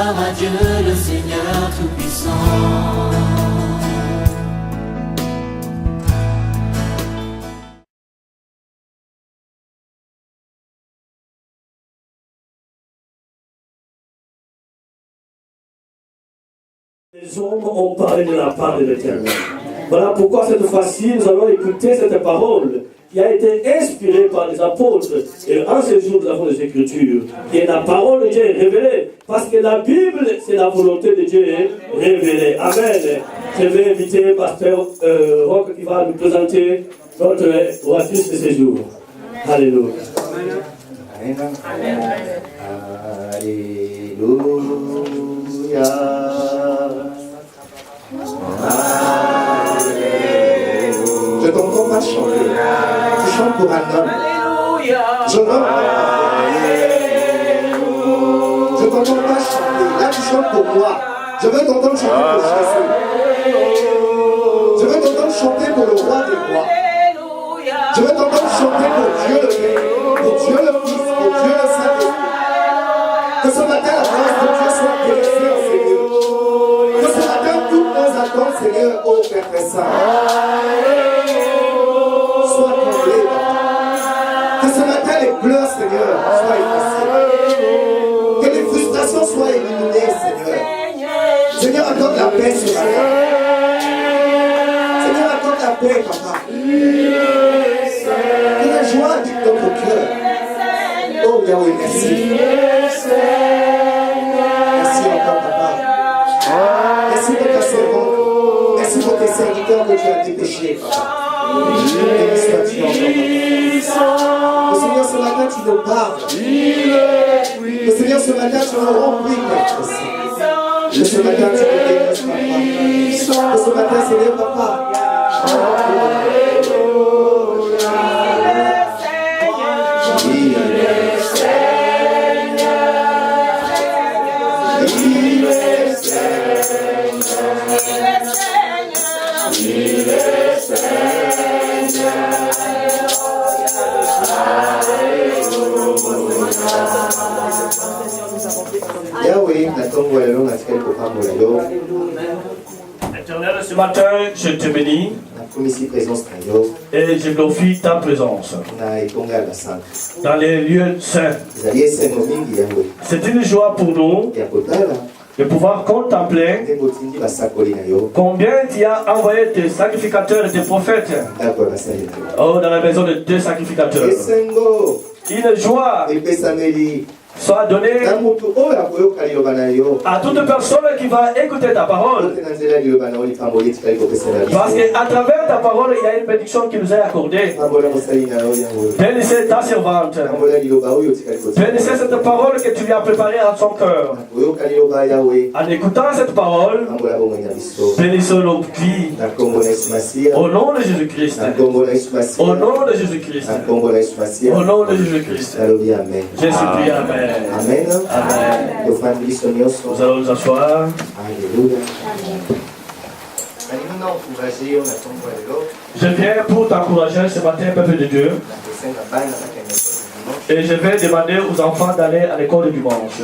Gloire à Dieu le Seigneur Tout-Puissant. Les hommes ont parlé de la part de l'Éternel. Voilà pourquoi cette fois-ci, nous allons écouter cette parole qui a été inspirée par les apôtres. Et en ce jour, nous avons les Écritures. Et la parole de Dieu est révélée. Parce que la Bible, c'est la volonté de Dieu révélée. Amen. Je vais inviter Pasteur Roch qui va nous présenter notre oratrice de ce jour. Alléluia. Amen. Amen. Alléluia. Je t'entends pas chanter. Tu chantes pour un homme. Je t'entends pas chanter. Là, tu chantes pour moi. Je veux t'entendre chanter pour Jésus. Je veux t'entendre chanter pour le roi des rois. Je veux t'entendre chanter pour Dieu le Père, pour Dieu le Fils, pour Dieu le Saint-Esprit. Que ce matin, la grâce de Dieu soit déversée en Seigneur. Que ce matin, toutes nos attentes, Seigneur, ô Père très saint, soient comblées. Que ce matin, les pleurs, Seigneur, soient effacés. Que les frustrations soient éliminées, Seigneur. Seigneur, accorde la paix ce matin. Seigneur, accorde la paix, Papa. Que la joie dicte notre cœur. Oh Yahweh, merci. Merci encore, Papa. Merci pour ta servante. Merci pour tes serviteurs que tu as dépêchés, Papa. Béni sois-tu encore, Papa. Le Seigneur, ce matin, tu nous parles. Le Seigneur, ce matin, tu nous remplis, Père Saint. Le ce matin, tu nous bénisses, Papa. Le ce matin, Seigneur, Papa. Éternel, ce matin, je te bénis et je glorifie ta présence dans les lieux saints. C'est une joie pour nous de pouvoir contempler combien tu as envoyé tes sacrificateurs et tes prophètes dans la maison de tes sacrificateurs. Une joie soit donnée à toute personne qui va écouter ta parole. Parce qu'à travers ta parole, il y a une bénédiction qui nous est accordée. Bénissez ta servante. Bénissez cette parole que tu lui as préparée à son cœur. En écoutant cette parole, bénissez nos vies. Au nom de Jésus-Christ. Au nom de Jésus-Christ. Au nom de Jésus-Christ. Je supplie, Amen. Amen. Amen. Nous allons nous asseoir. Alléluia. Je viens pour t'encourager ce matin, peuple de Dieu. Et je vais demander aux enfants d'aller à l'école du dimanche.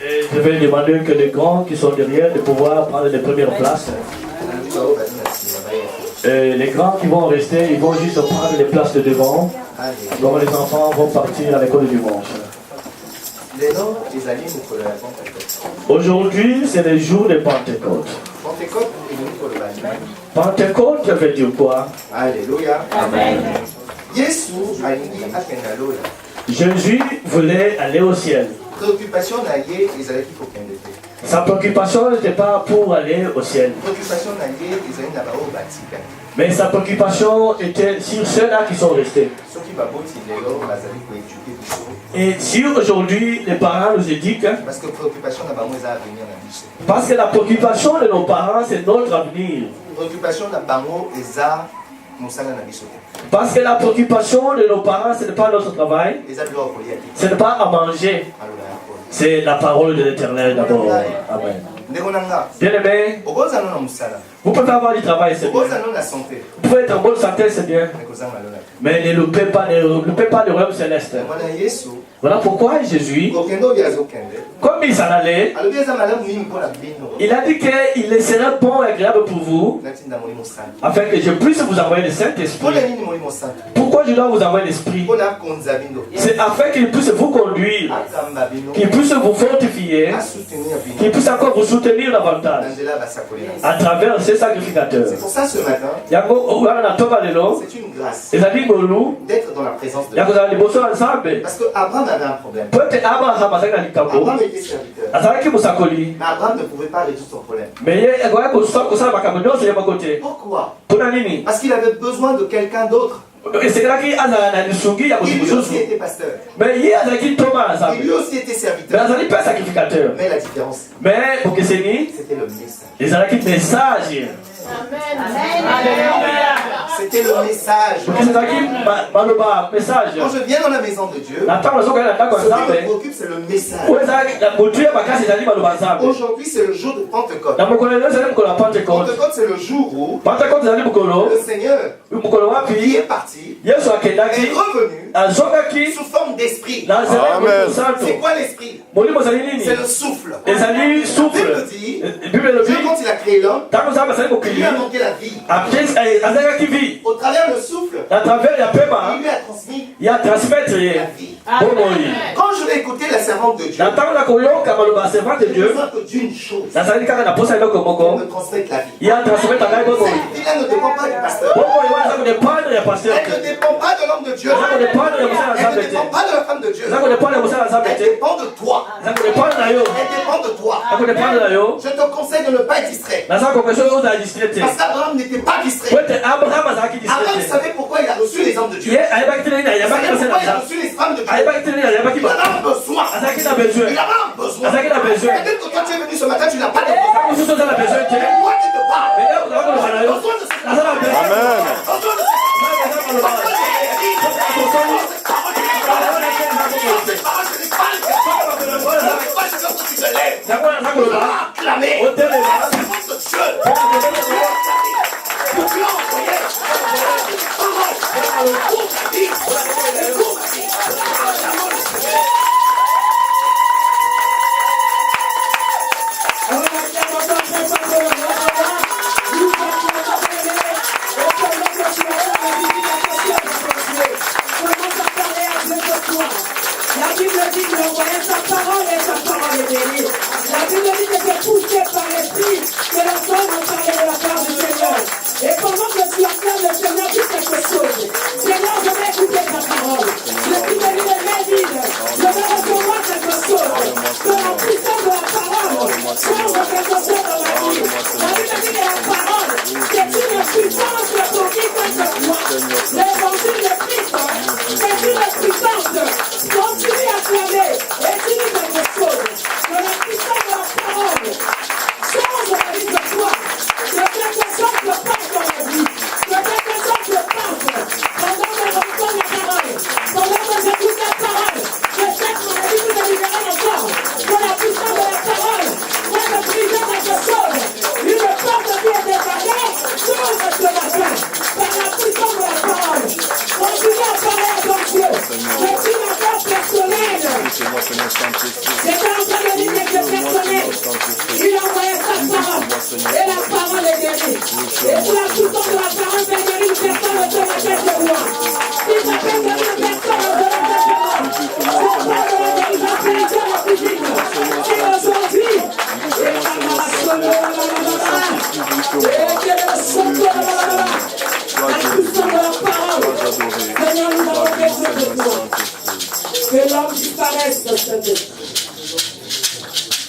Et je vais demander que les grands qui sont derrière de pouvoir prendre les premières places. Et les grands qui vont rester, ils vont juste prendre les places de devant. Donc les enfants vont partir à l'école du dimanche. Aujourd'hui, c'est le jour de Pentecôte. Pentecôte veut dire quoi? Alléluia. Amen. Jésus voulait aller au ciel. Sa préoccupation n'était pas pour aller au ciel. Mais sa préoccupation était sur ceux-là qui sont restés. Et si aujourd'hui les parents nous éduquent, parce que la préoccupation de nos parents c'est notre avenir. Parce que la préoccupation de nos parents ce n'est pas notre travail, ce n'est pas à manger. C'est la parole de l'Éternel d'abord. Amen. Bien-aimé, vous pouvez avoir du travail, c'est bien. Vous pouvez être en bonne santé, c'est bien. Mais ne loupez pas le royaume céleste. Voilà pourquoi Jésus, comme il s'en allait, il a dit qu'il serait bon et agréable pour vous, afin que je puisse vous envoyer le Saint-Esprit. Pourquoi je dois vous envoyer l'Esprit? C'est afin qu'il puisse vous conduire, qu'il puisse vous fortifier, qu'il puisse encore vous soutenir davantage à travers ces sacrificateurs. C'est pour ça ce matin, c'est une grâce d'être dans la présence de Dieu. Parce que Abraham avait un problème. Abraham était serviteur. Mais Abraham ne pouvait pas résoudre son problème. Pourquoi? Parce qu'il avait besoin de quelqu'un d'autre. Il lui aussi était pasteur. Il lui aussi était serviteur. Mais la différence, c'était le message. C'était le message. Quand je viens dans la maison de Dieu, ce qui me préoccupe, c'est le message. Aujourd'hui, c'est le jour de Pentecôte. Pentecôte, c'est le jour où le Seigneur qui est parti est revenu sous forme d'esprit. C'est quoi l'esprit? C'est le souffle. La Bible dit, Dieu, quand il a créé l'homme, il lui a manqué la vie. Au travers le souffle, il lui a transmis la vie. Quand je vais écouter la servante de Dieu, j'ai besoin que d'une chose, il me transmette la vie. Elle ne dépend pas du pasteur. Elle ne dépend pas de l'homme de Dieu. Elle ne dépend pas de la femme de Dieu. Elle dépend de toi. Elle dépend de toi. Je te conseille de ne pas être distrait. Parce qu'Abraham n'était pas distrait. Abraham savait pourquoi il a reçu les hommes de Dieu. Il savait pourquoi il a reçu les femmes de Dieu. Il avait un besoin. Il avait un besoin. Peut-être que toi tu es venu ce matin, tu n'as pas de besoin. Mais moi qui te parle, besoin de cette parole. Amen.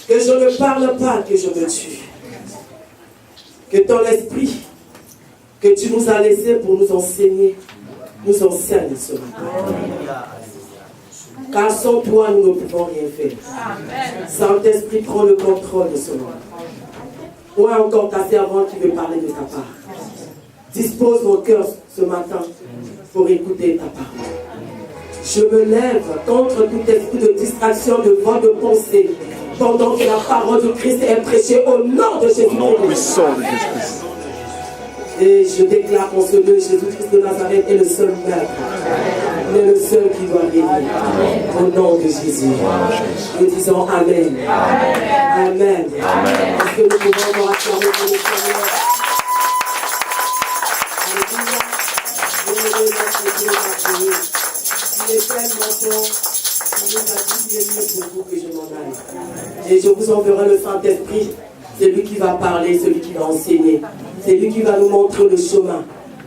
Que je ne parle pas, que je me tue. Que ton esprit, que tu nous as laissé pour nous enseigner, nous enseigne ce matin. Car sans toi, nous ne pouvons rien faire. Saint-Esprit, prends le contrôle de ce moment. Moi encore ta servante qui veut parler de ta part. Dispose mon cœur ce matin pour écouter ta parole. Je me lève contre tout esprit de distraction, de vol de pensée, pendant que la parole de Christ est prêchée au nom de Jésus. Au nom puissant de Jésus-Christ. Et je déclare en ce lieu, Jésus-Christ de Nazareth est le seul maître. Il est le seul qui doit régner. Au nom de Jésus. Nous disons Amen. Amen. Est-ce que nous pouvons nous acclamer pour le Seigneur? Alléluia. Il est tellement bon. Il nous a dit qu'il est mieux pour vous que je m'en aille. Et je vous enverrai le Saint-Esprit. C'est lui qui va parler, celui qui va enseigner. C'est lui qui va nous montrer le chemin.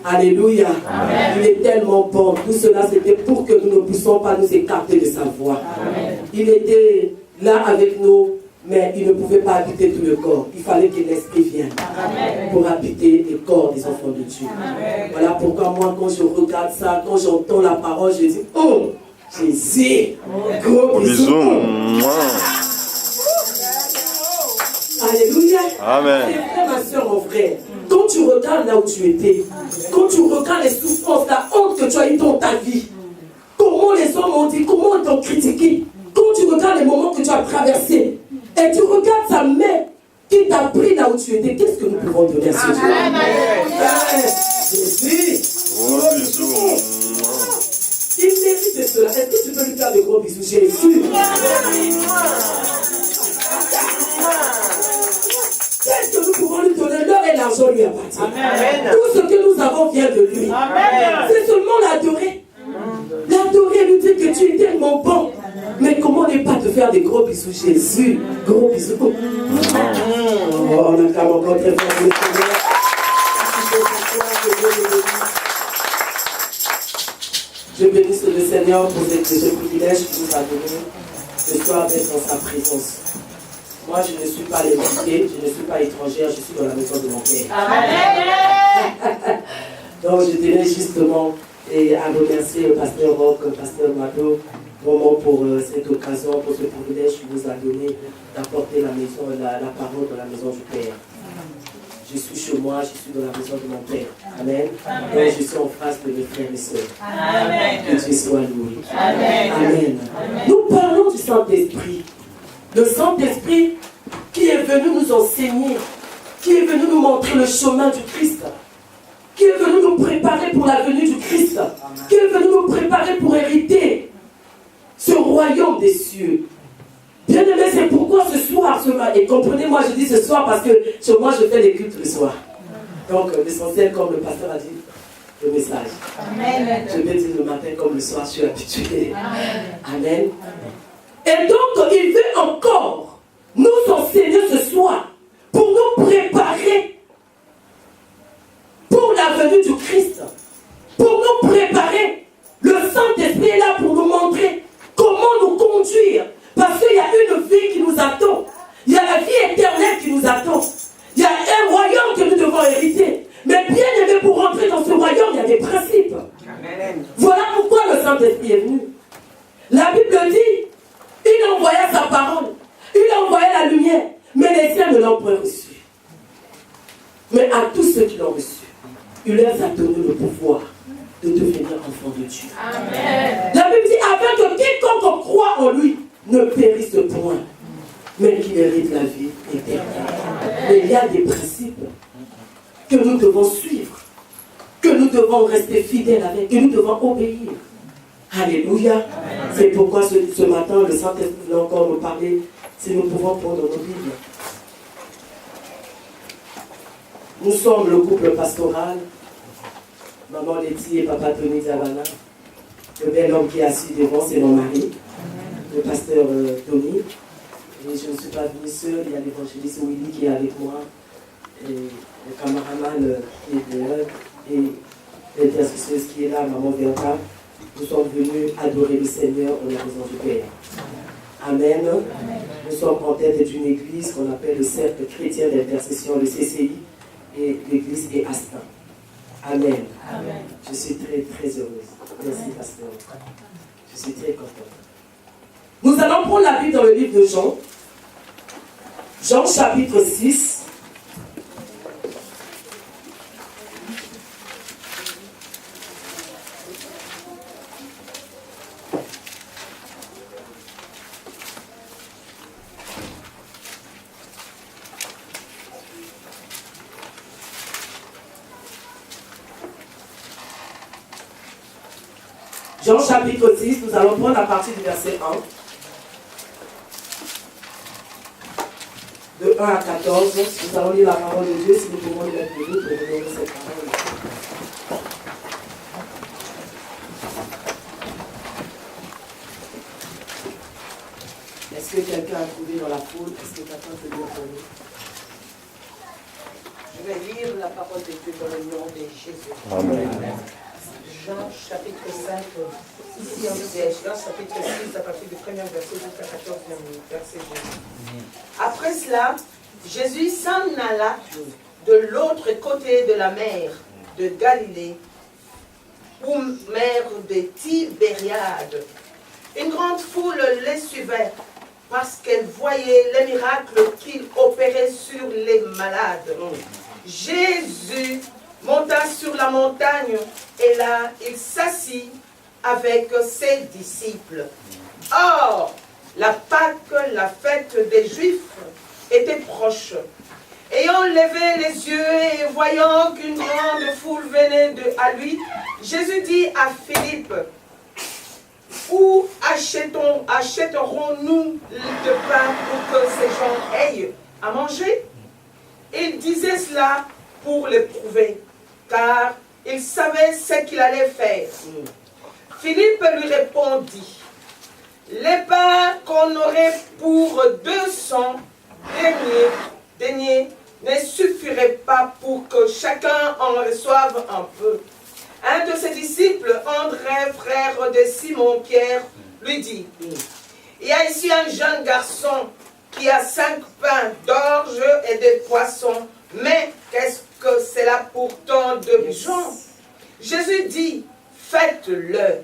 Alléluia. Amen. Il est tellement bon. Tout cela, c'était pour que nous ne puissions pas nous écarter de sa voix. Amen. Il était là avec nous, mais il ne pouvait pas habiter tout le corps. Il fallait que l'Esprit vienne pour habiter le corps des enfants de Dieu. Amen. Voilà pourquoi moi, quand je regarde ça, quand j'entends la parole, je dis, oh, Jésus, gros bisous. Alléluia. Amen. C'est vrai, ma soeur, mon frère. Quand tu regardes là où tu étais, quand tu regardes les souffrances, la honte que tu as eu dans ta vie, comment les hommes ont dit, comment ils t'ont critiqué, quand tu regardes les moments que tu as traversés, et tu regardes sa main qui t'a pris là où tu étais, qu'est-ce que nous pouvons donner à ce Dieu? Jésus. Il mérite de cela. Est-ce que tu peux lui faire de gros bisous, Jésus? Qu'est-ce que nous pouvons lui donner? L'or et l'argent lui appartient. Tout ce que nous avons vient de lui. C'est seulement l'adorer. L'adorer, lui dire que tu es tellement bon. Mais comment ne pas te faire des gros bisous, Jésus? Gros bisous. Oh, on a qu'à encore très fort le Seigneur. Je bénisse le Seigneur pour ce privilège qu'il nous a donné ce soir d'être dans sa présence. Moi, je ne suis pas l'invité, je ne suis pas étrangère, je suis dans la maison de mon Père. Amen. Donc, je tenais justement à remercier le pasteur Roch, le pasteur Mado, vraiment pour cette occasion, pour ce privilège qu'il nous a donné d'apporter la parole dans la maison du Père. Je suis chez moi, je suis dans la maison de mon Père. Amen. Et je suis en face de mes frères et sœurs. Amen. Que Dieu soit loué. Amen. Amen. Nous parlons du Saint-Esprit. Le Saint-Esprit qui est venu nous enseigner, qui est venu nous montrer le chemin du Christ, qui est venu nous préparer pour la venue du Christ, qui est venu nous préparer pour hériter ce royaume des cieux. Bien aimé, c'est pourquoi ce soir, et comprenez-moi, je dis ce soir parce que chez moi je fais les cultes le soir. Donc l'essentiel, comme le pasteur a dit, le message. Amen. Je vais dire le matin comme le soir, je suis habitué. Amen. Et donc, il veut encore nous enseigner ce soir pour nous préparer pour la venue du Christ, pour nous préparer. Le Saint-Esprit est là pour nous montrer comment nous conduire, parce qu'il y a une vie qui nous attend, il y a la vie éternelle qui nous attend, il y a un royaume que nous devons hériter. Mais bien aimé, pour rentrer dans ce royaume, il y a des principes. Amen. Voilà pourquoi le Saint-Esprit est venu. La Bible dit, il envoya sa parole, il envoyait la lumière, mais les siens ne l'ont point reçu. Mais à tous ceux qui l'ont reçu, il leur a donné le pouvoir de devenir enfants de Dieu. Amen. La Bible dit, afin que quiconque croit en lui ne périsse point, mais qu'il hérite la vie éternelle. Mais il y a des principes que nous devons suivre, que nous devons rester fidèles avec, que nous devons obéir. Alléluia. C'est pourquoi ce matin, le Saint-Esprit voulait encore nous parler, si nous pouvons prendre nos Bibles. Nous sommes le couple pastoral, maman Letty et papa Tony Zavana. Le bel homme qui est assis devant, c'est mon mari, le pasteur Tony. Et je ne suis pas venue seule, il y a l'évangéliste Willy qui est avec moi, et le cameraman qui est derrière, et l'intercesseuse qui est là, maman Verta. Nous sommes venus adorer le Seigneur dans la maison du Père. Amen. Nous sommes en tête d'une église qu'on appelle le Cercle Chrétien d'Intercession, le CCI, et l'église est Astin. Amen. Amen. Je suis très, très heureuse. Merci, pasteur. Je suis très contente. Nous allons prendre la Bible dans le livre de Jean. Jean chapitre 6. Jean chapitre 6, nous allons prendre à partir du verset 1. De 1 à 14, nous allons lire la parole de Dieu. Si nous pouvons lire avec nous pour honorer cette parole. Est-ce que quelqu'un a trouvé dans la foule? Est-ce que quelqu'un peut lire pour nous? Je vais lire la parole de Dieu dans le nom de Jésus. Amen. Jean chapitre 5, ici on dit Jean chapitre 6 à partir du premier verset jusqu'à 14e verset. Après cela, Jésus s'en alla de l'autre côté de la mer de Galilée, ou mer de Tibériade. Une grande foule les suivait parce qu'elle voyait les miracles qu'il opérait sur les malades. Jésus monta sur la montagne et là, il s'assit avec ses disciples. Or, la Pâque, la fête des Juifs, était proche. Ayant levé les yeux et voyant qu'une grande foule venait à lui, Jésus dit à Philippe, « Où achèterons-nous de pain pour que ces gens aient à manger ?» Il disait cela pour le prouver, car il savait ce qu'il allait faire. Philippe lui répondit, « Les pains qu'on aurait pour 200 deniers ne suffiraient pas pour que chacun en reçoive un peu. » Un de ses disciples, André, frère de Simon-Pierre, lui dit, « Il y a ici un jeune garçon qui a 5 pains d'orge et des poissons, mais qu'est-ce que c'est là pour tant de gens? » Jésus dit, « Faites-le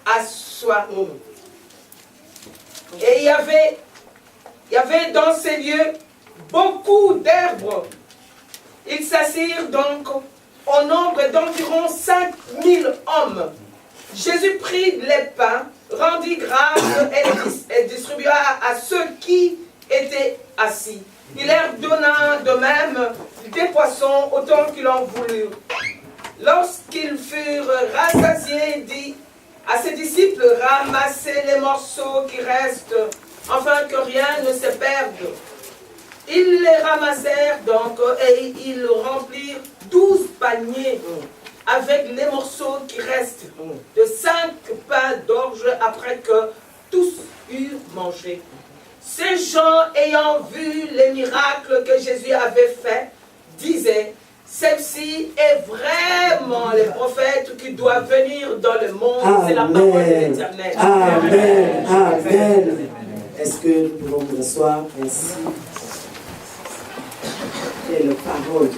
asseoir. » Et il y avait dans ces lieux beaucoup d'herbes. Ils s'assirent donc au nombre d'environ 5000 hommes. Jésus prit les pains, rendit grâce et distribua à ceux qui étaient assis. Il leur donna de même des poissons autant qu'ils en voulurent. Lorsqu'ils furent rassasiés, il dit à ses disciples, ramassez les morceaux qui restent, afin que rien ne se perde. Ils les ramassèrent donc et ils remplirent 12 paniers avec les morceaux qui restent de 5 pains d'orge après que tous eurent mangé. Ces gens ayant vu les miracles que Jésus avait faits, disaient, celle-ci est vraiment le prophète qui doit venir dans le monde. C'est la parole de l'Éternel. Amen. Amen. Est-ce que nous pouvons nous asseoir ainsi? Quelle parole.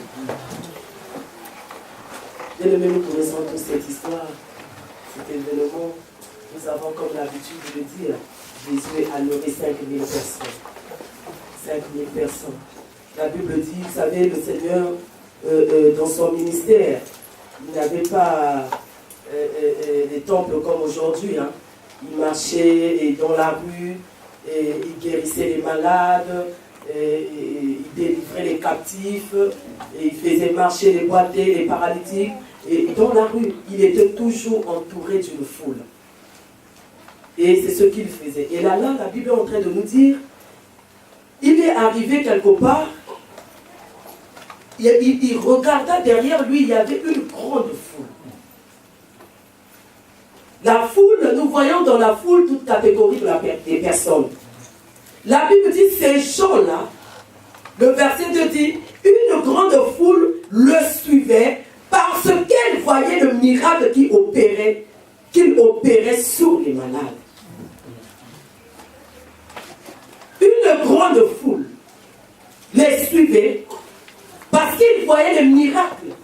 Bien-aimés, nous connaissons tous cette histoire, cet événement. Nous avons comme l'habitude de le dire, Jésus a nourri 5000 personnes. 5000 personnes. La Bible dit, vous savez, le Seigneur, dans son ministère, il n'avait pas des temples comme aujourd'hui. Hein. Il marchait dans la rue, et il guérissait les malades, et il délivrait les captifs, et il faisait marcher les boités, les paralytiques. Et dans la rue, il était toujours entouré d'une foule. Et c'est ce qu'il faisait. Et là, la Bible est en train de nous dire, il est arrivé quelque part, il regarda derrière lui, il y avait une grande foule. La foule, nous voyons dans la foule toute catégorie des personnes. La Bible dit, ces gens-là, le verset 2 dit, une grande foule le suivait parce qu'elle voyait le miracle qu'il opérait sur les malades. Une grande foule les suivait parce qu'ils voyaient le miracle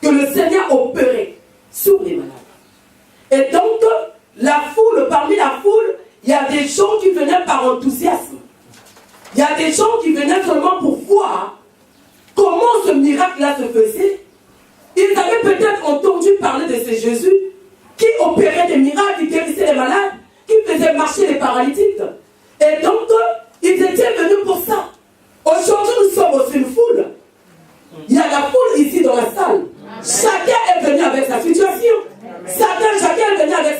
que le Seigneur opérait sur les malades. Et donc, parmi la foule, il y a des gens qui venaient par enthousiasme. Il y a des gens qui venaient seulement pour voir comment ce miracle-là se faisait. Ils avaient peut-être entendu parler de ce Jésus qui opérait des miracles, qui guérissait les malades, qui faisait marcher les paralytiques. Et donc, ils étaient venus pour ça. Aujourd'hui, nous sommes aussi une foule. Il y a la foule ici dans la salle. Chacun est venu avec sa situation. Chacun est venu avec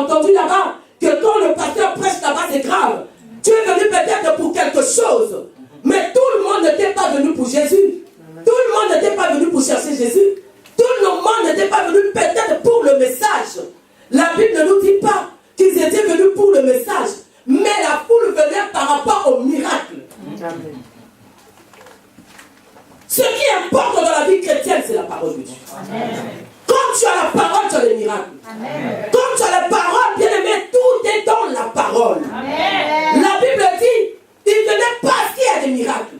entendu là-bas que quand le pasteur prêche là-bas, c'est grave. Tu es venu peut-être pour quelque chose, mais tout le monde n'était pas venu pour Jésus. Tout le monde n'était pas venu pour chercher Jésus. Tout le monde n'était pas venu peut-être pour le message. La Bible ne nous dit pas qu'ils étaient venus pour le message, mais la foule venait par rapport au miracle. Amen. Ce qui importe dans la vie chrétienne, c'est la parole de Dieu. Amen. Quand tu as la parole, tu as les miracles. Amen. Quand tu as la parole, bien aimé, tout est dans la parole. Amen. La Bible dit, il venait parce qu'il y a des miracles.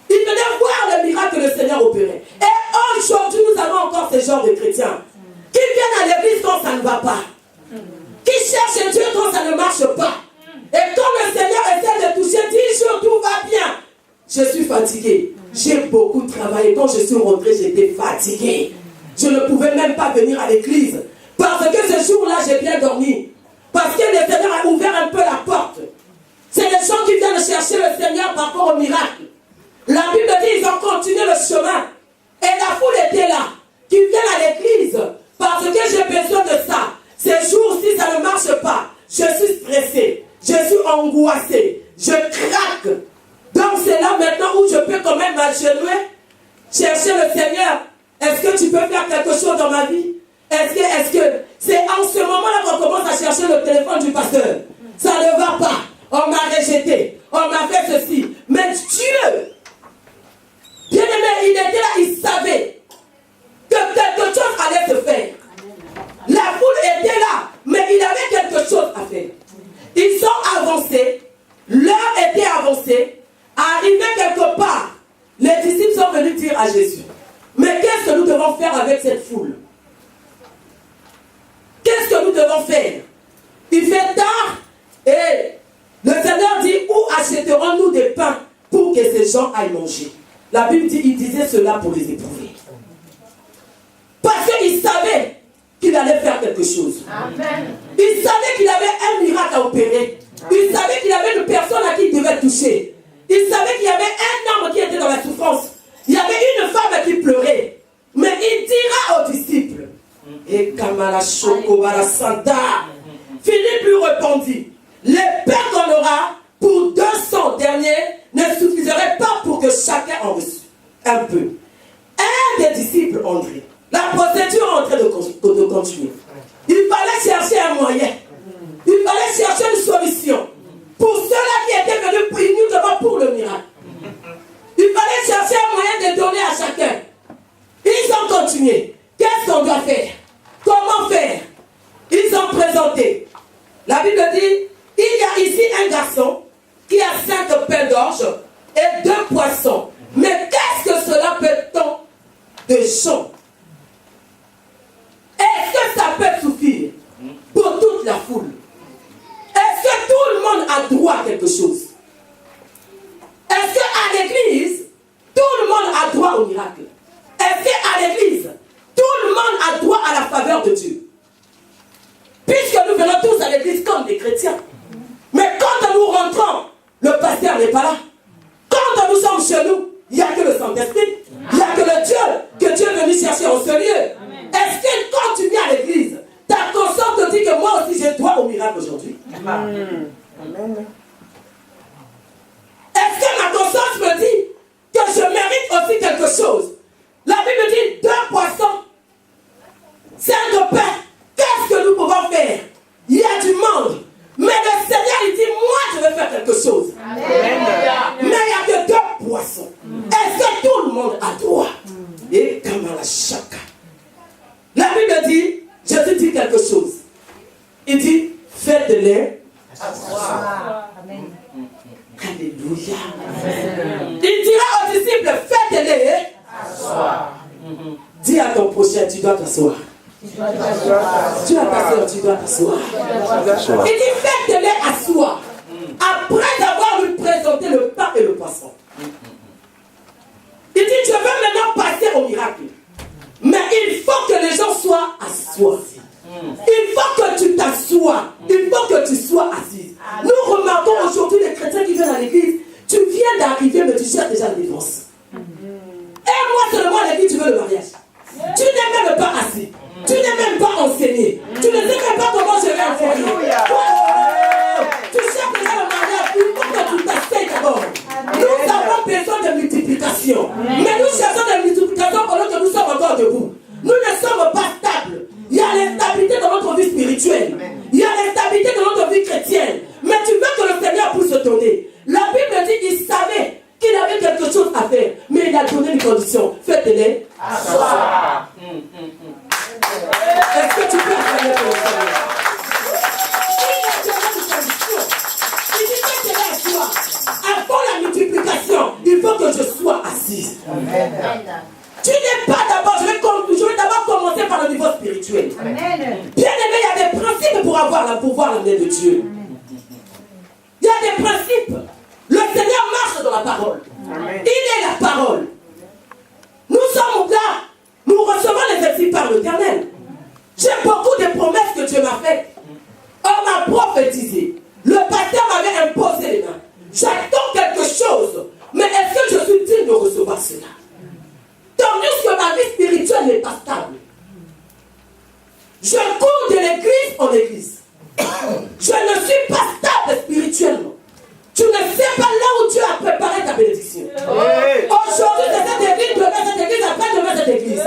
Il venait voir le miracle que le Seigneur opérait. Et aujourd'hui, nous avons encore ce genre de chrétiens qui viennent à l'église quand ça ne va pas. Qui cherchent Dieu quand ça ne marche pas. Et quand le Seigneur essaie de toucher, 10 jours, tout va bien. Je suis fatigué. J'ai beaucoup travaillé. Quand je suis rentré, j'étais fatigué. Je ne pouvais même pas venir à l'église. Parce que ce jour-là, j'ai bien dormi. Parce que le Seigneur a ouvert un peu la porte. C'est les gens qui viennent chercher le Seigneur par rapport au miracle. La Bible dit qu'ils ont continué le chemin. Et la foule était là. Qui viennent à l'église. Parce que j'ai besoin de ça. Ces jours-ci, ça ne marche pas. Je suis stressé. Je suis angoissé. Je craque. Donc c'est là maintenant où je peux quand même m'agenouiller, chercher le Seigneur. Est-ce que tu peux faire quelque chose dans ma vie? Est-ce que c'est en ce moment-là qu'on commence à chercher le téléphone du pasteur? Ça ne va pas. On m'a rejeté. On m'a fait ceci. Mais Dieu, bien aimé, il était là, il savait que quelque chose allait se faire. La foule était là, mais il avait quelque chose à faire. Ils sont avancés. L'heure était avancée. Arrivé quelque part, les disciples sont venus dire à Jésus, mais qu'est-ce que nous devons faire avec cette foule? Qu'est-ce que nous devons faire? Il fait tard et le Seigneur dit, où achèterons-nous des pains pour que ces gens aillent manger? La Bible dit, il disait cela pour les éprouver. Parce qu'il savait qu'il allait faire quelque chose. Amen. Il savait qu'il avait un miracle à opérer. Il savait qu'il avait une personne à qui il devait toucher. Il savait qu'il y avait un homme qui était dans la souffrance. Il y avait une femme qui pleurait. Mais il dira aux disciples, et Kamala Chokobara Santa, Philippe lui répondit, les pains qu'on aura pour 200 derniers ne suffiseraient pas pour que chacun en reçût un peu. Un des disciples, André, la procédure est en train de continuer. Il fallait chercher un moyen. Il fallait chercher une solution. Pour ceux-là qui étaient venus uniquement pour le miracle. Il fallait chercher un moyen de donner à chacun. Ils ont continué. Qu'est-ce qu'on doit faire? Comment faire? Ils ont présenté. La Bible dit, il y a ici un garçon qui a 5 pains d'orge et 2 poissons. Mais qu'est-ce que cela peut tant de gens? Est-ce que ça peut suffire pour toute la foule? Est-ce que tout le monde a droit à quelque chose? Est-ce qu'à l'église, tout le monde a droit au miracle? Est-ce qu'à l'église, tout le monde a droit à la faveur de Dieu? Puisque nous venons tous à l'église comme des chrétiens. Mais quand nous rentrons, le pasteur n'est pas là. Quand nous sommes chez nous, il n'y a que le Saint-Esprit. Il n'y a que le Dieu que Dieu est venu chercher en ce lieu. Est-ce que quand tu viens à l'église, ta conscience te dit que moi aussi j'ai droit au miracle aujourd'hui? Amen. Est-ce que ma conscience me dit que je mérite aussi quelque chose? La Bible dit 2 poissons, 5 pains. Qu'est-ce que nous pouvons faire? Il y a du monde. Mais le Seigneur, il dit, moi je vais faire quelque chose. Amen. Mais il n'y a que 2 poissons. Est-ce que tout le monde a droit? Et comme à la chaka. La Bible dit, Jésus dit quelque chose. Il dit, faites-les asseoir. Amen. Alléluia. Amen. Il dira aux disciples, faites-les asseoir. Dis à ton prochain, tu dois t'asseoir. Tu as ta soeur, tu dois t'asseoir. Il dit, faites-les asseoir. Après avoir lui présenté le pain et le poisson. Il dit, je veux maintenant passer au miracle. Mais il faut que les gens soient assois. Il faut que tu t'assoies. Il faut que tu sois assise. Nous remarquons aujourd'hui les chrétiens qui viennent à l'église. Tu viens d'arriver, mais tu cherches déjà la délivrance. Et moi seulement, elle dit, tu veux le mariage. Tu n'es même pas assis. Tu n'es même pas enseigné. Tu ne sais même pas comment je vais enseigner. pour voir la main de Dieu. Il y a des principes. Le Seigneur marche dans la parole. Amen. Il est la parole. Nous sommes là. Nous recevons les exils par l'Éternel. J'ai beaucoup de promesses que Dieu m'a faites. On m'a prophétisé. Le pasteur m'avait imposé les mains. J'attends quelque chose. Mais est-ce que je suis digne de recevoir cela? Tandis que ma vie spirituelle n'est pas stable. Je cours de l'église en église. Je ne suis pas stable spirituellement. Tu ne sais pas là où Dieu a préparé ta bénédiction. Aujourd'hui, c'est cette église, demain cette église, après demain cette église.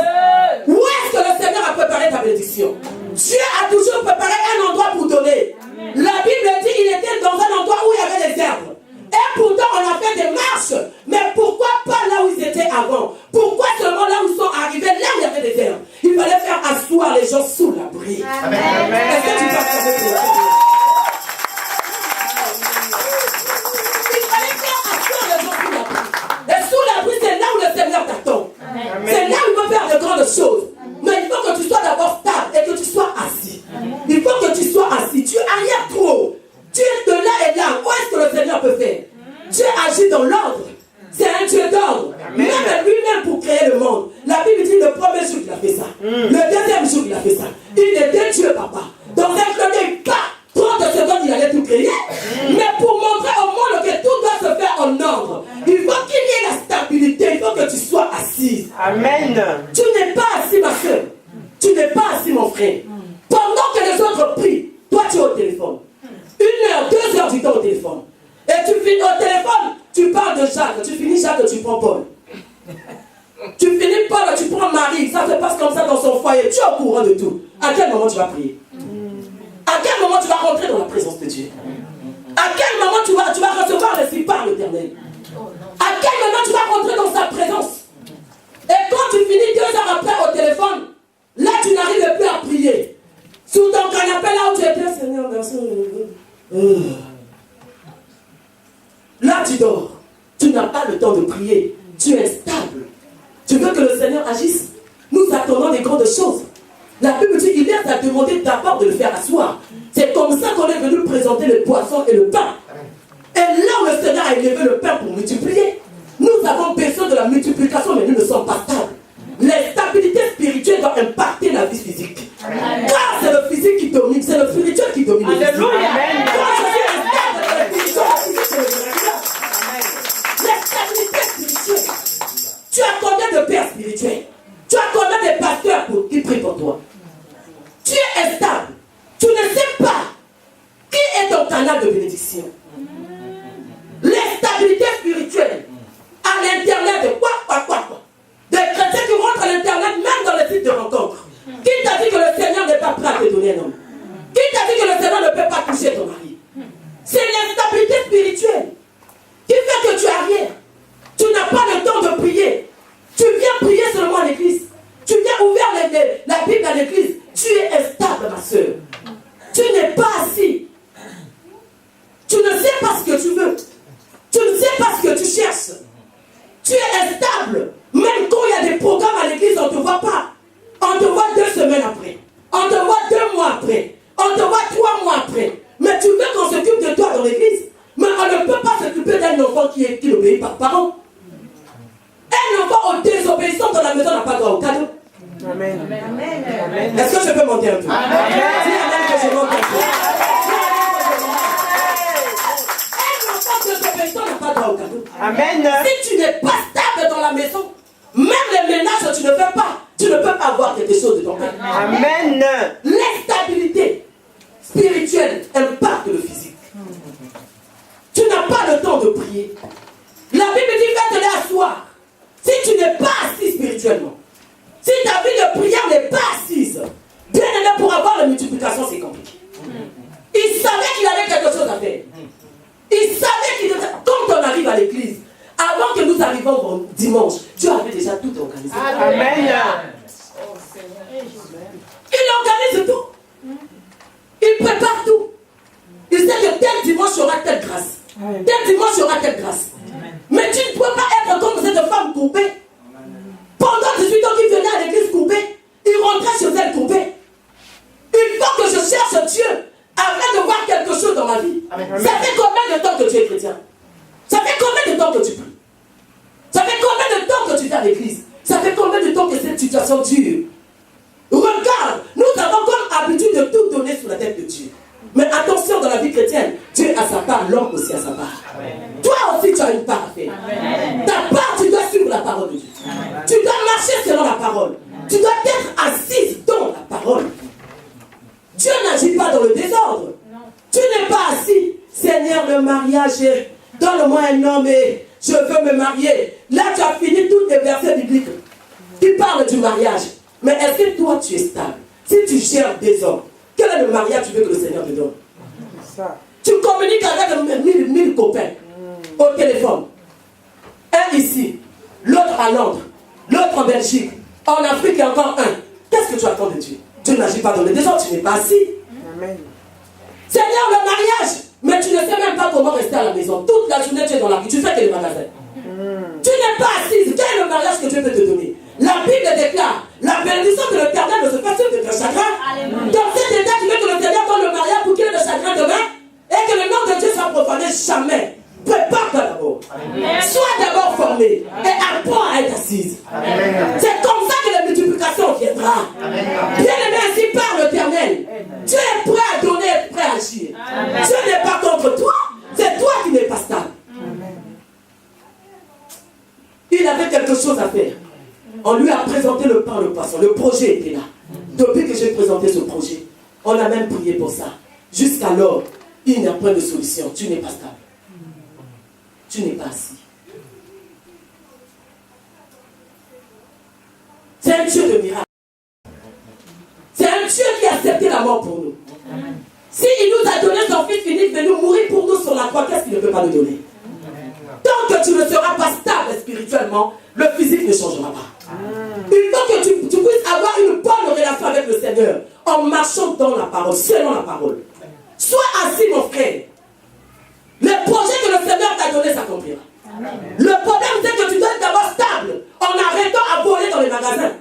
Où est-ce que le Seigneur a préparé ta bénédiction? Dieu a toujours préparé un endroit pour donner. La Bible dit qu'il était dans un endroit où il y avait des herbes. Et pourtant, on a fait des marches. Mais pourquoi pas là où ils étaient avant? Pourquoi seulement là où ils sont arrivés, là où il y avait des herbes? Il fallait faire asseoir les gens sous l'abri. Est-ce que tu parles avec moi? Il fallait faire asseoir les gens sous l'abri. Et sous l'abri, c'est là où le Seigneur t'attend. C'est là où il peut faire de grandes choses. Mais il faut que tu sois d'abord stable et que tu sois assis. Il faut que tu sois assis. Tu arrières trop. Tu es de là et là. Où est-ce que le Seigneur peut faire? Dieu agit dans l'ordre. C'est un Dieu d'ordre. Même lui-même pour créer le monde. La Bible dit le premier jour il a fait ça. Le deuxième jour il a fait ça. Il était Dieu, papa. Dans un clin d'œil, pas 30 secondes il allait tout créer. Mais pour montrer au monde que tout doit se faire en ordre, il faut qu'il y ait la stabilité. Il faut que tu sois assise. Amen. Tu n'es pas assis, ma soeur. Tu n'es pas assis, mon frère. Pendant que les autres prient, toi tu es au téléphone. 1 heure, 2 heures du temps au téléphone. Et tu finis au téléphone, tu parles de Jacques, tu finis Jacques, tu prends Paul. Tu finis Paul, tu prends Marie, ça se passe comme ça dans son foyer, tu es au courant de tout. À quel moment tu vas prier? À quel moment tu vas rentrer dans la présence de Dieu? À quel moment tu vas recevoir l'Esprit par l'Éternel? À quel moment tu vas rentrer dans sa présence? Et quand tu finis 2 heures après au téléphone, là tu n'arrives plus à prier. Sous ton canapé là où tu étais, Seigneur, merci. Là tu dors. Tu n'as pas le temps de prier. Tu es stable. Tu veux que le Seigneur agisse? Nous attendons des grandes choses. La Bible dit qu'il vient à demander d'abord de le faire asseoir. C'est comme ça qu'on est venu présenter le poisson et le pain. Et là où le Seigneur a élevé le pain pour multiplier, nous avons besoin de la multiplication, mais nous ne sommes pas stables. La stabilité spirituelle doit impacter la vie physique. Car c'est le physique qui domine, c'est le spirituel qui domine. Alléluia. Quand je suis instable dans le spirituel, la stabilité spirituelle. Tu as combien de pères spirituels? Tu as combien de pasteurs qui prient pour toi? Tu es instable. Tu ne sais pas qui est ton canal de bénédiction. L'instabilité spirituelle à l'internet de quoi? Des chrétiens qui rentrent à l'internet même dans les sites de rencontres. Qui t'a dit que le Seigneur n'est pas prêt à te donner un homme? Qui t'a dit que le Seigneur ne peut pas toucher ton mari? C'est l'instabilité spirituelle qui fait que tu arrières. Tu n'as pas le temps de prier. Tu viens prier seulement à l'église. Tu viens ouvrir la Bible à l'église. Tu es instable, ma soeur. Tu n'es pas assis. Tu ne sais pas ce que tu veux. Tu ne sais pas ce que tu cherches. Tu es instable. Même quand il y a des programmes à l'église, on ne te voit pas. On te voit 2 semaines après. On te voit 2 mois après. On te voit 3 mois après. Mais tu veux qu'on s'occupe de toi dans l'église. Mais on ne peut pas s'occuper d'un enfant qui n'obéit pas aux parents. Un enfant désobéissant dans la maison n'a pas droit au cadeau. Amen. Amen. Est-ce que je peux monter un peu? Amen. Dis Amen que je monte un peu. Un enfant désobéissant n'a pas droit au cadeau. Amen. Si tu n'es pas stable dans la maison, même les ménages tu ne fais pas, tu ne peux pas avoir quelque chose de ton père. Amen. L'instabilité spirituelle impacte le physique. Tu n'as pas le temps de prier. La Bible dit va te l'asseoir. Si tu n'es pas assis spirituellement, si ta vie de prière n'est pas assise, bien aimé, pour avoir la multiplication, c'est compliqué. Il savait qu'il avait quelque chose à faire. Il savait qu'il devait. Quand on arrive à l'église, avant que nous arrivions dimanche, Dieu avait déjà tout organisé. Amen. Il organise tout. Il prépare tout. Il sait que tel dimanche aura telle grâce. Tel dimanche aura telle grâce. Mais tu ne peux pas être comme cette femme courbée. Pendant 18 ans qu'il venait à l'église courbée, il rentrait chez elle courbée. Il faut que je cherche Dieu quelque chose dans ma vie. Ça fait combien de temps que tu es chrétien? Ça fait combien de temps que tu pries? Ça fait combien de temps que tu es à l'église? Ça fait combien de temps que cette situation dure? Regarde, nous avons comme habitude de tout donner sous la tête de Dieu. Mais attention, dans la vie chrétienne, Dieu a sa part, l'homme aussi a sa part. Amen. Toi aussi, tu as une part à faire. Amen. Ta part, tu dois suivre la parole de Dieu. Amen. Tu dois marcher selon la parole. Tu dois être assise dans la parole. Dieu n'agit pas dans le désordre. Non. Tu n'es pas assis. Seigneur, le mariage, donne-moi un homme et je veux me marier. Là, tu as fini tous les versets bibliques qui parlent du mariage. Mais est-ce que toi, tu es stable? Si tu gères des hommes, quel est le mariage que tu veux que le Seigneur te donne? Ça. Tu communiques avec 1000 copains au téléphone. Un ici, l'autre à Londres, l'autre en Belgique, en Afrique et encore un. Qu'est-ce que tu attends de Dieu? Dieu n'agit pas dans le désordre, tu n'es pas assis. Amen. Seigneur, le mariage, mais tu ne sais même pas comment rester à la maison. Toute la journée, tu es dans la rue, tu fais que les magasins. Tu n'es pas assise. Quel est le mariage que Dieu peut te donner? La Bible déclare, la bénédiction de l'Éternel ne se fait sur de chagrin. Dans cet état, tu veux que l'Éternel donne le mariage pour qu'il ait de chagrin demain et que le nom de Dieu soit profané jamais. Prépare-toi d'abord. Sois d'abord formé et apprends à être assise. C'est comme ça que la multiplication viendra. Bien aimé, ainsi par l'Éternel. Dieu est prêt à donner, prêt à agir. Dieu n'est pas contre toi, c'est toi qui n'es pas stable. Il avait quelque chose à faire. On lui a présenté le pain, le poisson. Le projet était là. Depuis que j'ai présenté ce projet, on a même prié pour ça. Jusqu'alors, il n'y a pas de solution. Tu n'es pas stable. Tu n'es pas assis. C'est un Dieu de miracle. C'est un Dieu qui a accepté la mort pour nous. S'il nous a donné son Fils unique de nous mourir pour nous sur la croix, qu'est-ce qu'il ne peut pas nous donner? Tant que tu ne seras pas stable spirituellement, le physique ne changera pas. Il faut que tu puisses avoir une bonne relation avec le Seigneur en marchant dans la parole, selon la parole. Sois assis, mon frère. Le projet que le Seigneur t'a donné s'accomplira. Le problème, c'est que tu dois être d'abord stable en arrêtant à voler dans les magasins.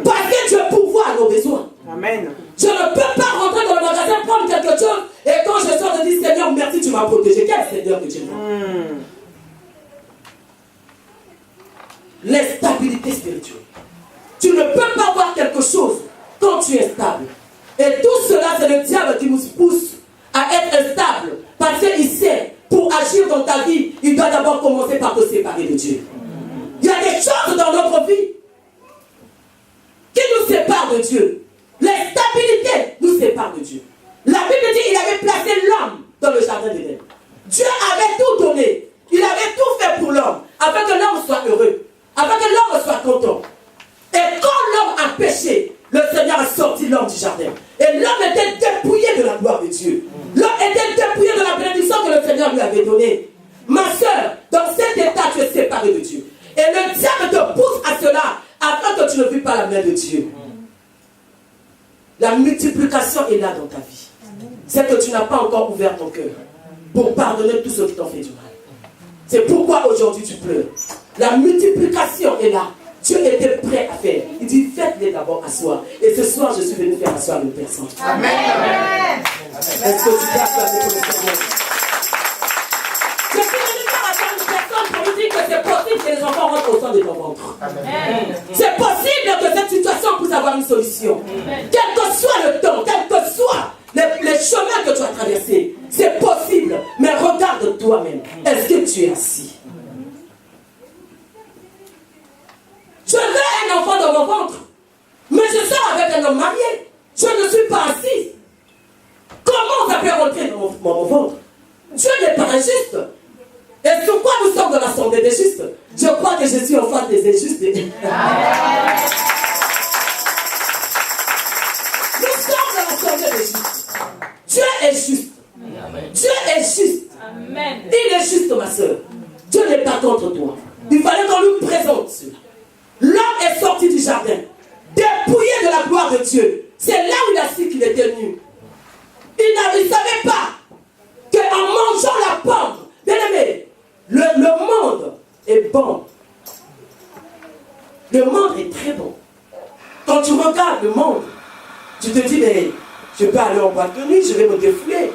Parce que Dieu pourvoit à nos besoins. Amen. Je ne peux pas rentrer dans le magasin, prendre quelque chose, et quand je sors, je dis Seigneur, merci, tu m'as protégé. Quel Seigneur que tu es? L'instabilité spirituelle. Tu ne peux pas voir quelque chose quand tu es stable. Et tout cela, c'est le diable qui nous pousse à être instable. Parce qu'il sait, pour agir dans ta vie, il doit d'abord commencer par te séparer de Dieu. Il y a des choses dans notre vie qui nous séparent de Dieu. L'instabilité nous sépare de Dieu. La Bible dit qu'il avait placé l'homme dans le jardin d'Éden. Dieu avait tout donné. Il avait tout fait pour l'homme, afin que l'homme soit heureux, afin que l'homme soit content. Et quand l'homme a péché, le Seigneur a sorti l'homme du jardin. Et l'homme était dépouillé de la gloire de Dieu. L'homme était dépouillé de la bénédiction que le Seigneur lui avait donnée. Ma soeur, dans cet état, tu es séparé de Dieu. Et le diable te pousse à cela, afin que tu ne vis pas la main de Dieu. La multiplication est là dans ta vie. C'est que tu n'as pas encore ouvert ton cœur pour pardonner tous ceux qui t'ont fait du mal. C'est pourquoi aujourd'hui tu pleures. La multiplication est là. Dieu était prêt à faire. Il dit, faites-les d'abord asseoir. Et ce soir, je suis venu faire asseoir une personne. Amen. Est-ce que tu peux acclamer pour le Seigneur? Je suis venu faire asseoir une personne pour lui dire que c'est possible que les enfants rentrent au sein de ton ventre. C'est possible que cette situation puisse avoir une solution. Quel que soit le temps, quel que soit les chemins que tu as traversés, c'est possible. Mais regarde toi-même. Est-ce que tu es assis? Je veux un enfant dans mon ventre, mais je sors avec un homme marié. Je ne suis pas assise. Comment ça peut rentrer dans mon ventre? Dieu n'est pas injuste. Et sur quoi nous sommes dans l'assemblée des justes? Je crois que je suis en face des injustes. Nous sommes dans l'assemblée des justes. Dieu est juste. Dieu est juste. Amen. Il est juste, ma soeur. Dieu n'est pas contre toi. Il fallait qu'on lui présente cela. L'homme est sorti du jardin, dépouillé de la gloire de Dieu. C'est là où il a su qu'il était nu. Il ne savait pas qu'en mangeant la pomme, bien aimé, le monde est bon. Le monde est très bon. Quand tu regardes le monde, tu te dis, mais je peux aller en boîte de nuit, je vais me défouler.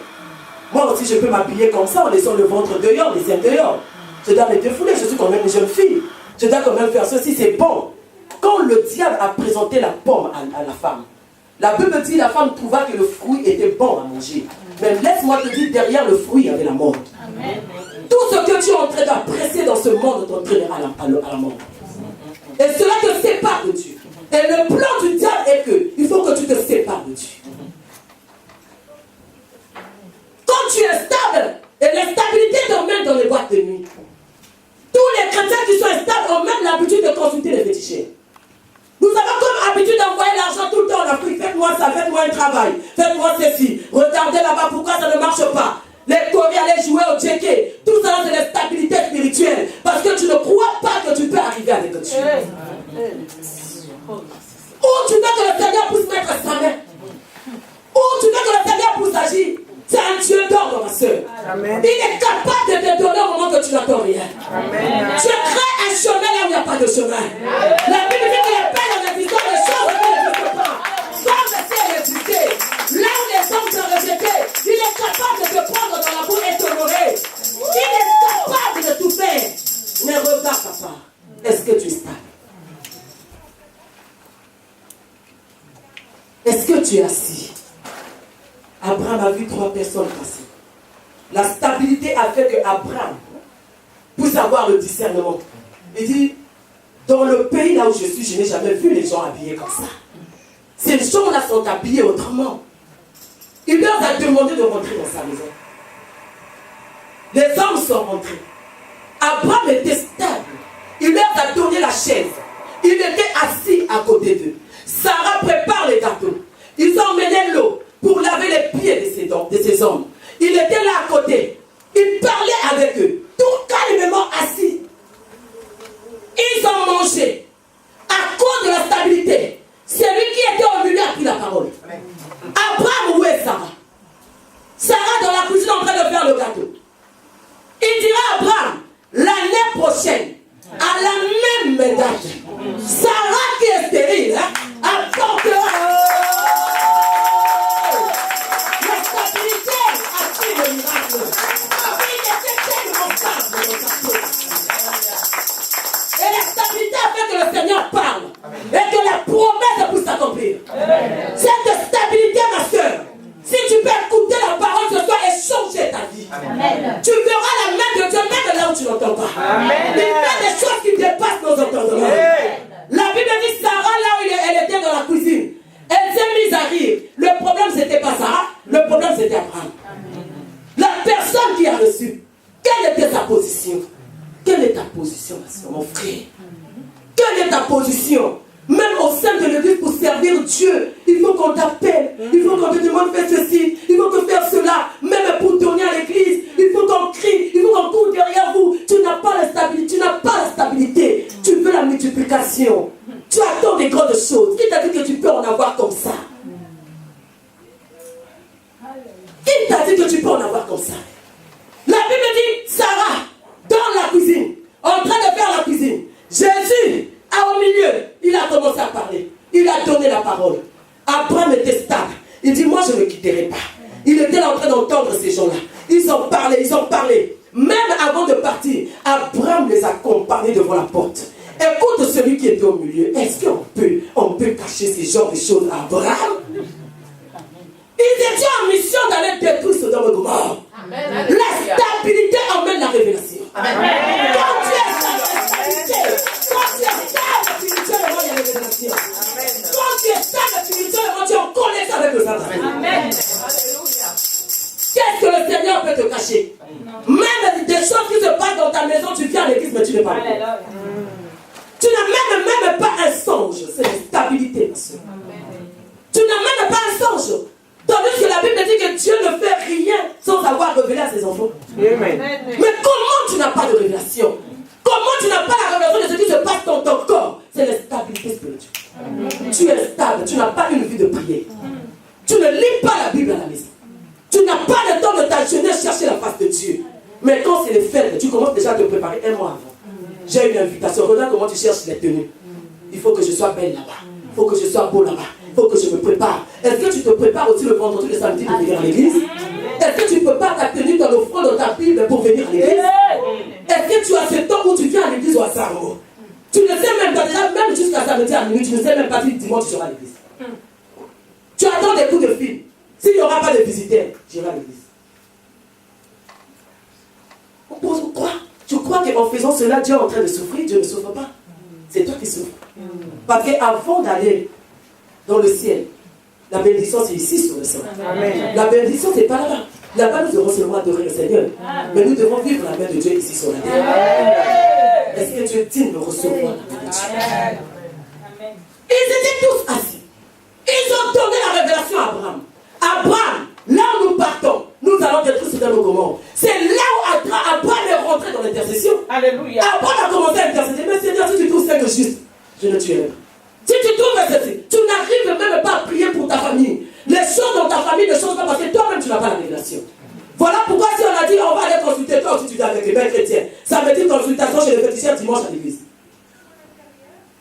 Moi aussi, je peux m'habiller comme ça en laissant le ventre dehors, les seins dehors. Je dois me défouler, je suis quand même une jeune fille. Je dois quand même faire ceci, c'est bon. Quand le diable a présenté la pomme à la femme, la Bible dit la femme trouva que le fruit était bon à manger. Mais laisse-moi te dire, derrière le fruit, il y avait la mort. Amen. Tout ce que tu es en train d'appresser dans ce monde t'entraînera à la mort. Et cela te sépare de Dieu. Et le plan du diable est que il faut que tu te sépares de Dieu. Quand tu es stable, et l'instabilité t'emmène dans les boîtes de nuit. Tous les chrétiens qui sont instables ont même l'habitude de consulter les féticheurs. Nous avons comme habitude d'envoyer l'argent tout le temps en Afrique. Faites-moi ça, faites-moi un travail, faites-moi ceci. Regardez là-bas, pourquoi ça ne marche pas? Les Coréens allaient jouer au tchéké. Tout ça, c'est l'instabilité spirituelle. Parce que tu ne crois pas que tu peux arriver avec Dieu. Ou tu veux que le Seigneur puisse mettre sa main. Ou tu veux que le Seigneur puisse agir. C'est un Dieu d'ordre, ma soeur. Amen. Il est capable de te donner au moment que tu n'attends rien. Amen. Tu crées un chemin là où il n'y a pas de chemin. Amen. La Bible dit qu'il appelle en existant des choses qui n'existent pas. Comme le ciel existait, là où les hommes sont rejetés, il est capable de te prendre dans la boue et t'honorer. Il est capable de tout faire. Mais regarde, papa, est-ce que tu es stable? Est-ce que tu es assis? Abraham a vu 3 personnes passer. La stabilité a fait que Abraham puisse avoir le discernement. Il dit, dans le pays là où je suis, je n'ai jamais vu les gens habillés comme ça. Ces gens-là sont habillés autrement. Il leur a demandé de rentrer dans sa maison. Les hommes sont rentrés. Abraham était stable. Il leur a donné la chaise. Il était assis à côté d'eux. Sarah prépare les gâteaux. Ils ont emmené l'eau pour laver les pieds de ces hommes. Il était là à côté. Il parlait avec eux. Tout calmement assis. Ils ont mangé. À cause de la stabilité, celui qui était au milieu a pris la parole. Abraham, où est Sarah? Sarah dans la cuisine en train de faire le gâteau. Il dira à Abraham, l'année prochaine, à la même date, Sarah qui est stérile, apportera. La stabilité a pris le miracle. Il était tellement stable dans sa peau. Et la stabilité a fait que le Seigneur parle. Et que la promesse puisse s'accomplir. Cette stabilité, ma soeur, si tu peux écouter la parole ce soir et changer ta vie, amen, tu verras la main de Dieu même là où tu n'entends pas. Amen. Il fait des choses qui dépassent nos entendements. La Bible dit Sarah, là où elle était dans la cuisine, elle s'est mise à rire. Le problème, c'était pas Sarah, le problème, c'était Abraham. La personne qui a reçu, quelle était sa position? Quelle est ta position, ma soeur, mon frère? Quelle est ta position? Même au sein de l'église pour servir Dieu, il faut qu'on t'appelle, il faut qu'on te demande de faire ceci, il faut que faire cela, même pour donner à l'église, il faut qu'on crie, il faut qu'on court derrière vous. Tu n'as pas la stabilité, tu veux la multiplication, tu attends des grandes choses. Qui t'a dit que tu peux en avoir comme ça? Qui t'a dit que tu peux en avoir comme ça? La Bible dit, Sarah, dans la cuisine, en train de faire la cuisine, Jésus, au milieu, il a commencé à parler. Il a donné la parole. Abraham était stable. Il dit, moi je ne quitterai pas. Il était là en train d'entendre ces gens-là. Ils ont parlé. Même avant de partir, Abraham les a accompagnés devant la porte. Écoute celui qui était au milieu. Est-ce qu'on peut cacher ces genres de choses à Abraham? Ils étaient en mission d'aller détruire Sodome et Gomorrhe. La stabilité emmène la révélation. Amen. Quand tu es stable, spirituellement, il y a la révélation. Quand tu es stable spirituellement, tu es en connexion avec le Saint-Esprit. Qu'est-ce que le Seigneur peut te cacher? Même des choses qui se passent dans ta maison, tu viens à l'église, mais tu n'es pas là. Tu n'as même pas un songe. C'est la stabilité, ma soeur. Tu n'as même pas un songe. Tandis que la Bible dit que Dieu ne fait rien sans avoir révélé à ses enfants. Amen. Mais comment tu n'as pas de révélation? Comment tu n'as pas la révélation de ce qui se passe dans ton corps? C'est la stabilité spirituelle. Tu es stable, tu n'as pas une vie de prière. Tu ne lis pas la Bible à la maison. Tu n'as pas le temps de ta jeunesse chercher la face de Dieu. Mais quand c'est les fêtes, tu commences déjà à te préparer un mois avant. J'ai une invitation. Regarde comment tu cherches les tenues. Il faut que je sois belle là-bas. Il faut que je sois beau là-bas. Il faut que je me prépare. Est-ce que tu te prépares aussi le vendredi, le samedi pour venir à l'église? Est-ce que tu ne peux pas t'abstenir dans l'offrande dans ta Bible pour venir à l'église? Est-ce que tu as ce temps où tu viens à l'église ou à Saro? Tu ne sais même pas, déjà, même jusqu'à samedi à minuit, tu ne sais même pas si dimanche tu seras à l'église. Tu attends des coups de fil. S'il n'y aura pas de visiteurs, j'irai à l'église. Pourquoi? Tu crois qu'en faisant cela, Dieu est en train de souffrir? Dieu ne souffre pas. C'est toi qui souffres. Parce qu'avant d'aller dans le ciel, la bénédiction c'est ici sur le sol. La bénédiction c'est pas là-bas. Là-bas nous devons seulement adorer le Seigneur. Mais nous devons vivre la main de Dieu ici sur la terre. Est-ce que tu es digne de recevoir la main de Dieu? Ils étaient tous assis. Ils ont donné la révélation à Abraham. Abraham, là où nous partons, nous allons détruire ce nos commandes. C'est là où Abraham est rentré dans l'intercession. Alléluia. Abraham a commencé à intercéder. Mais Seigneur, si tu trouves ça de juste, je ne tuerai pas. Si tu trouves ceci, tu n'arrives même pas à prier pour ta famille. Les choses dans ta famille ne changent pas parce que toi-même tu n'as pas la révélation. Voilà pourquoi si on a dit on va aller consulter, toi aussi tu dis avec les belles chrétiens, ça veut dire consultation chez les féticheurs dimanche à l'église.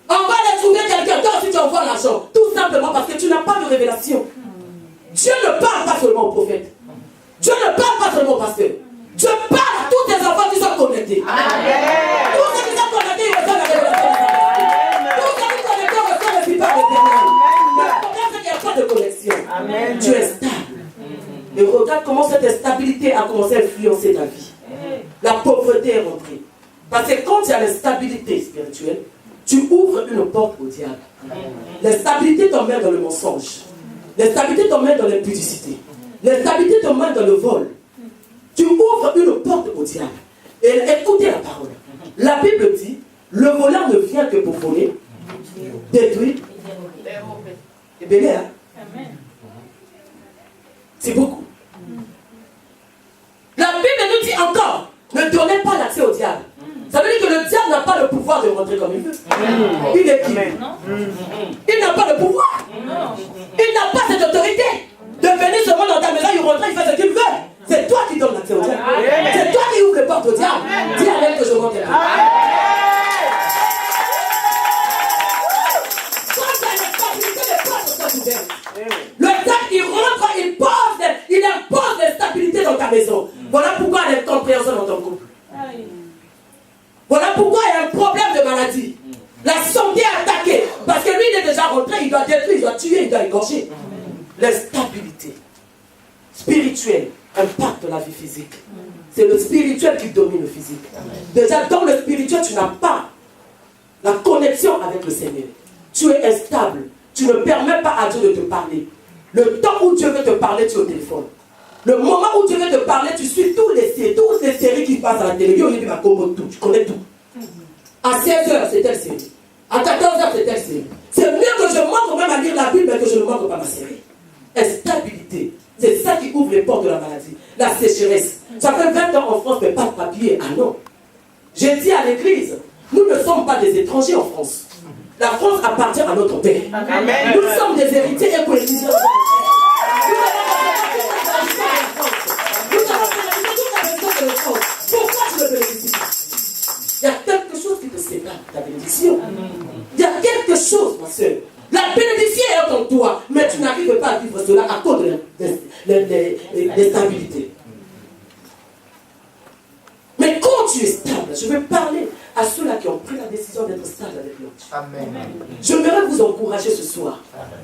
On va aller trouver quelqu'un, toi aussi tu envoies l'argent. Tout simplement parce que tu n'as pas de révélation. Dieu ne parle pas seulement au prophète. Dieu ne parle pas seulement au pasteur. Dieu parle à tous tes enfants qui sont connectés. Amen. Tous ceux qui sont connectés, ils reçoivent la révélation. Tous ceux qui sont connectés, ils reçoivent le feedback éternel. Le problème, c'est qu'il n'y a pas de connexion. Amen. Dieu est stable. Et regarde comment cette instabilité a commencé à influencer ta vie. La pauvreté est rentrée. Parce que quand il y a l'instabilité spirituelle, tu ouvres une porte au diable. L'instabilité t'emmène dans le mensonge. L'instabilité t'emmène dans l'impudicité. L'instabilité t'emmène dans le vol. Tu ouvres une porte au diable. Et écoutez la parole. La Bible dit, le voleur ne vient que pour voler, détruire et bénir. Hein? C'est beaucoup. La Bible nous dit encore, ne donnez pas l'accès au diable. Ça veut dire que le diable n'a pas le pouvoir de rentrer comme il veut. Il est qui? Il n'a pas le pouvoir. Il n'a pas cette autorité de venir seulement dans ta maison, il rentre, il fait ce qu'il veut. C'est toi qui donnes l'accès au diable. C'est toi qui ouvres les portes au diable. Dis à elle que je monte les portes. Quand il y a une stabilité, les portes sont ouvertes. Le diable, il rentre, il impose l'instabilité dans ta maison. Voilà pourquoi il y a une compréhension dans ton couple. Voilà pourquoi il y a un problème de maladie. La santé est attaquée. Parce que lui, il est déjà rentré, il doit détruire, il doit tuer, il doit égorger. L'instabilité spirituelle impacte la vie physique. C'est le spirituel qui domine le physique. Déjà, dans le spirituel, tu n'as pas la connexion avec le Seigneur. Tu es instable. Tu ne permets pas à Dieu de te parler. Le temps où Dieu veut te parler, tu es au téléphone. Le moment où Dieu veut te parler, tu suis toutes les séries qui passent à la télé. Tu connais tout. À 16h, c'est telle série. À 14h, c'est telle série. C'est mieux que je montre même à lire la Bible, mais que je ne montre pas ma série. Instabilité. C'est ça qui ouvre les portes de la maladie. La sécheresse. Ça fait 20 ans en France, mais pas de papier. Ah non. J'ai dit à l'église, nous ne sommes pas des étrangers en France. La France appartient à notre père. Amen. Nous sommes des héritiers et co-héritiers. Pourquoi tu ne bénéficies pas? Il y a quelque chose qui te sépare de ta bénédiction. Il y a quelque chose, ma soeur. La bénédiction est en toi, mais tu n'arrives pas à vivre cela à cause de l'instabilité. Mais quand tu es stable, je vais parler à ceux-là qui ont pris la décision d'être stables avec leur Dieu. Amen. J'aimerais vous encourager ce soir.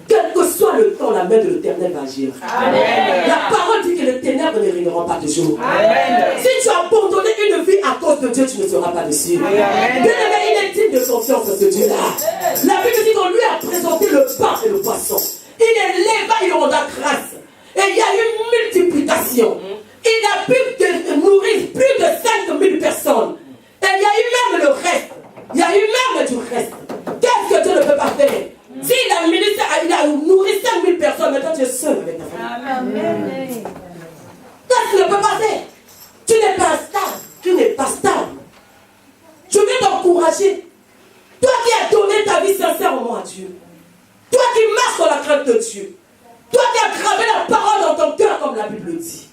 Quel que soit le temps, la main de l'Éternel va agir. Amen. La parole dit que les ténèbres ne régneront pas toujours. Amen. Si tu as abandonné une vie à cause de Dieu, tu ne seras pas dessus. Bien-aimé, il est digne de confiance en ce Dieu-là. La Bible dit qu'on lui a présenté le pain et le poisson. Il est leva, il rendra grâce. Et il y a eu une multiplication. Il a pu nourrir plus de 5000 personnes. Et il y a eu même le reste. Il y a eu même du reste. Qu'est-ce que Dieu ne peut pas faire? S'il a nourri 5000 personnes, maintenant tu es seul avec ta famille. Qu'est-ce qu'il ne peut pas faire? Tu n'es pas stable. Tu n'es pas stable. Je vais t'encourager. Toi qui as donné ta vie sincèrement à Dieu. Toi qui marches dans la crainte de Dieu. Toi qui as gravé la parole dans ton cœur comme la Bible dit.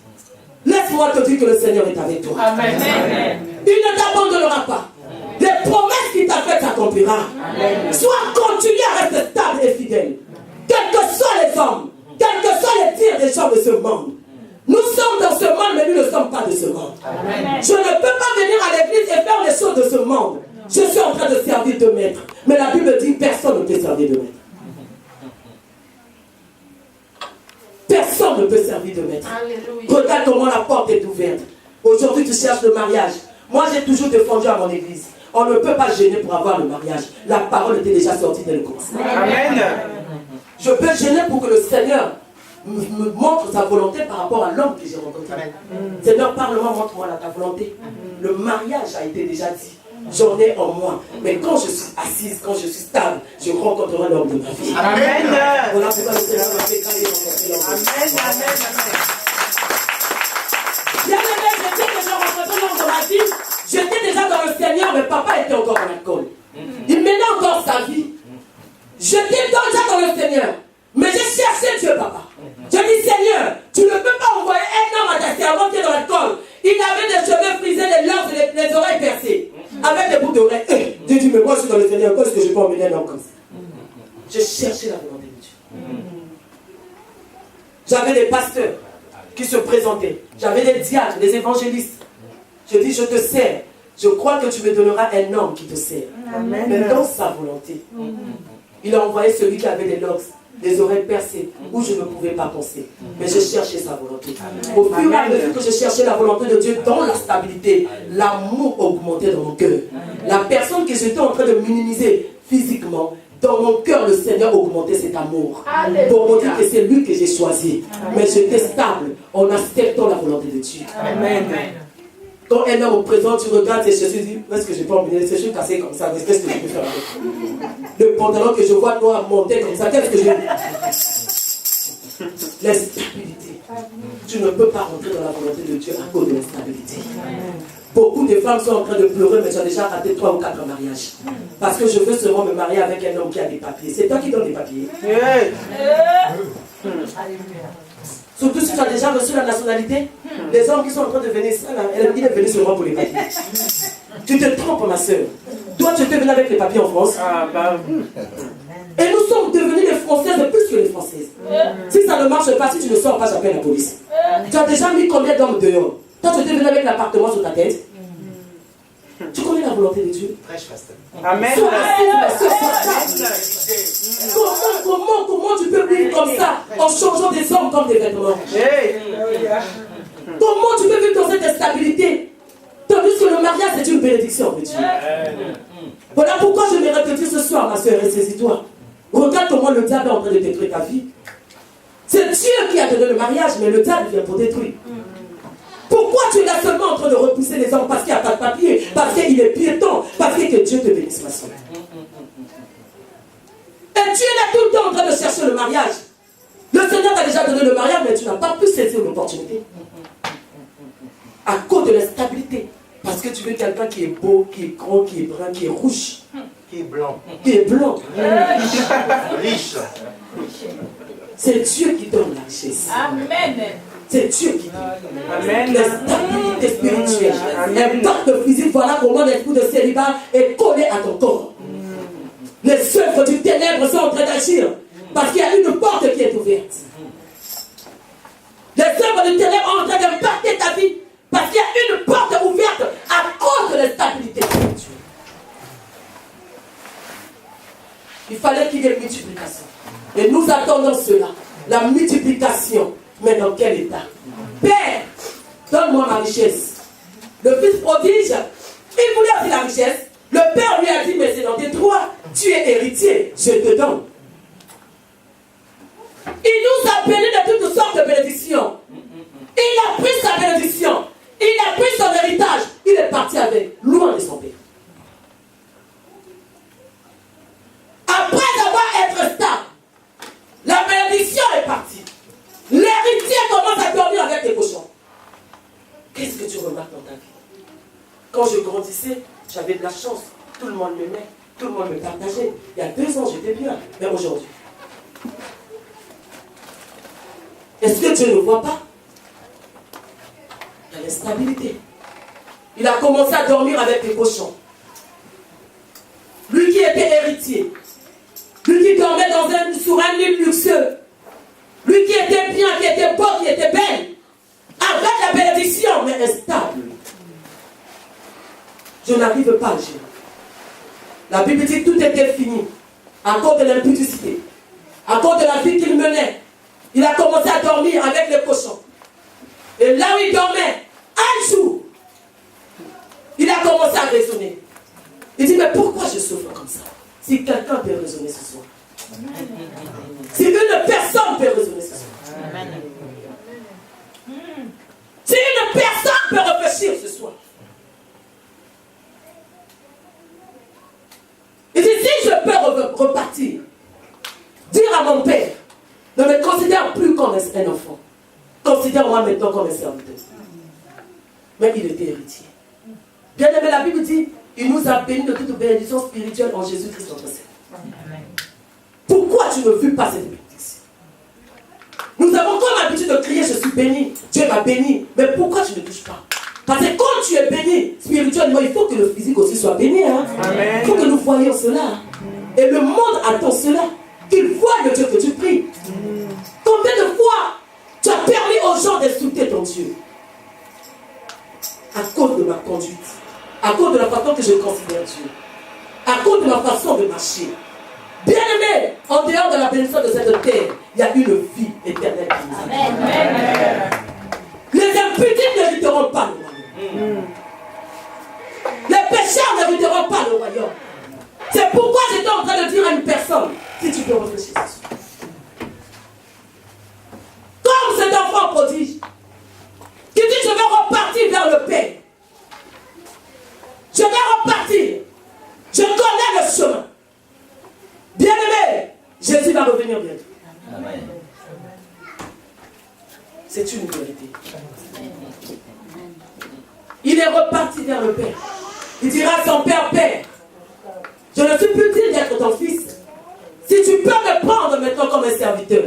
Laisse-moi te dire que le Seigneur est avec toi. Amen. Il ne t'abandonnera pas. Les promesses qu'il t'a faites s'accomplira. Sois continue à rester stable et fidèle. Quels que soient les hommes, quels que soient les dires des gens de ce monde. Nous sommes dans ce monde, mais nous ne sommes pas de ce monde. Amen. Je ne peux pas venir à l'église et faire les choses de ce monde. Je suis en train de servir de maître. Mais la Bible dit personne ne peut servir de maître. Personne ne peut servir de maître. Alléluia. Regarde comment la porte est ouverte. Aujourd'hui, tu cherches le mariage. Moi, j'ai toujours défendu à mon église. On ne peut pas gêner pour avoir le mariage. La parole était déjà sortie dès le commencement. Amen. Je peux gêner pour que le Seigneur me montre sa volonté par rapport à l'homme que j'ai rencontré. Seigneur, parle-moi, montre-moi ta volonté. Le mariage a été déjà dit. J'en ai en moi. Mais quand je suis assise, quand je suis stable, je rencontrerai l'homme de ma vie. Amen. Voilà pourquoi le Seigneur m'a fait quand il rencontrer l'homme. Amen. Amen. Bien aimé, je sais que j'ai rencontré l'homme de ma vie. J'étais déjà dans le Seigneur, mais papa était encore en alcool. Il menait encore sa vie. J'étais déjà dans le Seigneur. Mais j'ai cherché Dieu, papa. Je dis, Seigneur, tu ne peux pas envoyer un homme à ta servante qui est dans l'alcool. Il avait des cheveux frisés, des lèvres et les oreilles percées. Avec des boucles d'oreilles. J'ai dit, mais moi je suis dans le Seigneur, comment est-ce que je peux emmener un homme comme ça? J'ai cherché la volonté de Dieu. J'avais des pasteurs qui se présentaient. J'avais des diacres, des évangélistes. Je dis, je te sers. Je crois que tu me donneras un homme qui te sert. Amen. Mais dans sa volonté. Il a envoyé celui qui avait des locks, des oreilles percées, où je ne pouvais pas penser. Mais j'ai cherché sa volonté. Au fur et à mesure que je cherchais la volonté de Dieu dans la stabilité, l'amour augmentait dans mon cœur. La personne que j'étais en train de minimiser physiquement, dans mon cœur, le Seigneur augmentait cet amour. Pour me dire que c'est lui que j'ai choisi. Mais j'étais stable en acceptant la volonté de Dieu. Amen. Quand un homme au présent, tu regardes tes chaussures, tu dis, est-ce que je peux emmener ces chaussures cassées comme ça? Qu'est-ce que je peux faire avec? Le pantalon que je vois noir monter comme ça, qu'est-ce que je... L'instabilité. Tu ne peux pas rentrer dans la volonté de Dieu à cause de l'instabilité. Beaucoup de femmes sont en train de pleurer, mais tu as déjà raté 3 ou 4 mariages. Parce que je veux seulement me marier avec un homme qui a des papiers. C'est toi qui donnes des papiers. Surtout si tu as déjà reçu la nationalité, les hommes qui sont en train de venir, il est venu seulement pour les papiers. Tu te trompes, ma soeur. Toi, tu étais venu avec les papiers en France. Et nous sommes devenus les Françaises plus que les Françaises. Si ça ne marche pas, si tu ne sors pas, j'appelle la police. Tu as déjà mis combien d'hommes dehors? Toi, tu étais venu avec l'appartement sur ta tête. Tu connais la volonté de Dieu? Amen. Comment tu peux vivre comme ça en changeant des hommes comme des vêtements? Comment tu peux vivre dans cette instabilité tandis que le mariage c'est une bénédiction de Dieu? Voilà pourquoi je me répète ce soir, ma soeur, ressaisis-toi. Regarde comment le diable est en train de détruire ta vie. C'est Dieu qui a donné le mariage, mais le diable vient pour détruire. Pourquoi tu es là seulement en train de repousser les hommes? Parce qu'il n'y a pas de papier, parce qu'il est piéton, parce que Dieu te bénisse, ma soeur. Et tu es là tout le temps en train de chercher le mariage. Le Seigneur t'a déjà donné le mariage, mais tu n'as pas pu saisir l'opportunité. À cause de l'instabilité. Parce que tu veux quelqu'un qui est beau, qui est grand, qui est brun, qui est rouge. Qui est blanc. Qui est blanc. Riche. C'est Dieu qui donne la richesse. Amen. C'est Dieu qui donne la stabilité spirituelle. L'impact physique, voilà comment l'esprit de célibat est collé à ton corps. Les œuvres du ténèbre sont en train d'agir parce qu'il y a une porte qui est ouverte. Les œuvres du ténèbre sont en train d'impacter ta vie parce qu'il y a une porte ouverte à cause de l'instabilité spirituelle. Il fallait qu'il y ait une multiplication. Et nous attendons cela. La multiplication. Mais dans quel état? Père, donne-moi ma richesse. Le fils prodige, il voulait aussi la richesse. Le père lui a dit, mais c'est dans tes droits. Tu es héritier, je te donne. Il nous a bénis de toutes sortes de bénédictions. Il a pris sa bénédiction. Il a pris son héritage. Il est parti avec, loin de son père. Après avoir été stable, la bénédiction est partie. L'héritier commence à dormir avec les cochons. Qu'est-ce que tu remarques dans ta vie? Quand je grandissais, j'avais de la chance. Tout le monde m'aimait. Tout le monde me partageait. Il y a 2 ans, j'étais bien. Mais aujourd'hui, est-ce que Dieu ne voit pas? Il y a l'instabilité. Il a commencé à dormir avec les cochons. Lui qui était héritier. Lui qui dormait sur un lit luxueux. Lui qui était bien, qui était beau, qui était belle. Avec la est instable, je n'arrive pas à gérer. La Bible dit que tout était fini à cause de l'impudicité, à cause de la vie qu'il menait. Il a commencé à dormir avec les cochons. Et là où il dormait, un jour, il a commencé à raisonner. Il dit, mais pourquoi je souffre comme ça? Si quelqu'un peut raisonner ce soir. Si une personne peut raisonner ce soir. Si une personne peut réfléchir ce soir. Il dit, si je peux repartir, dire à mon père, ne me considère plus comme un enfant. Considère-moi maintenant comme un serviteur. Mais il était héritier. Bien aimé, la Bible dit, il nous a bénis de toute bénédiction spirituelle en Jésus-Christ notre Seigneur. Pourquoi tu ne vis pas cette bénédiction? Nous avons comme habitude de crier, je suis béni, Dieu m'a béni. Mais pourquoi tu ne touches pas? Parce que quand tu es béni spirituellement, il faut que le physique aussi soit béni. Hein? Il faut que nous voyions cela. Et le monde attend cela. Qu'il voie le Dieu que tu pries. Combien de fois tu as permis aux gens d'insulter ton Dieu? À cause de ma conduite. À cause de la façon que je considère Dieu. À cause de ma façon de marcher. Bien aimé, en dehors de la bénédiction de cette terre, il y a une vie éternelle qui nous attend. Amen. Les impudiques n'hériteront pas le royaume. Les pécheurs n'hériteront pas le royaume. C'est pourquoi j'étais en train de dire à une personne, si tu peux réfléchir dessus. Comme cet enfant prodige, qui dit je vais repartir vers le Père. Je vais repartir. Je connais le chemin. Bien aimé, Jésus va revenir bientôt. Amen. C'est une vérité. Il est reparti vers le Père. Il dira à son Père, Père, je ne suis plus digne d'être ton fils. Si tu peux me prendre maintenant comme un serviteur.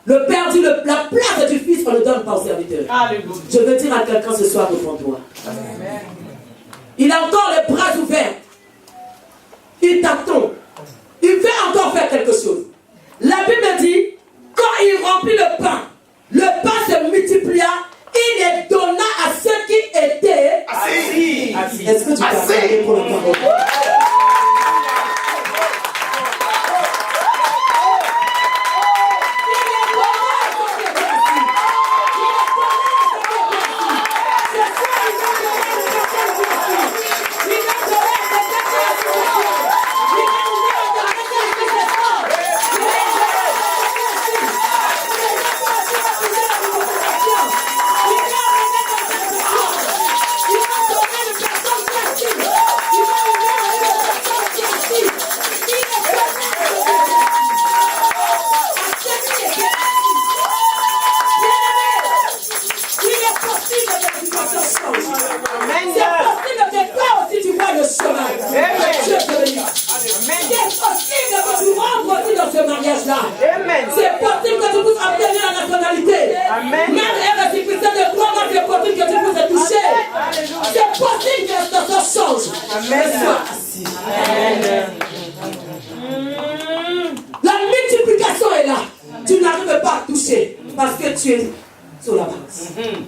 Le Père dit, la place du fils, on ne donne pas au serviteur. Alléluia. Je veux dire à quelqu'un ce soir devant toi. Amen. Il a encore les bras ouverts. Il t'attend. Il veut encore faire quelque chose. La Bible dit, quand il remplit le pain se multiplia, il les donna à ceux qui étaient assis. Est-ce que tu t'as parlé pour la parole?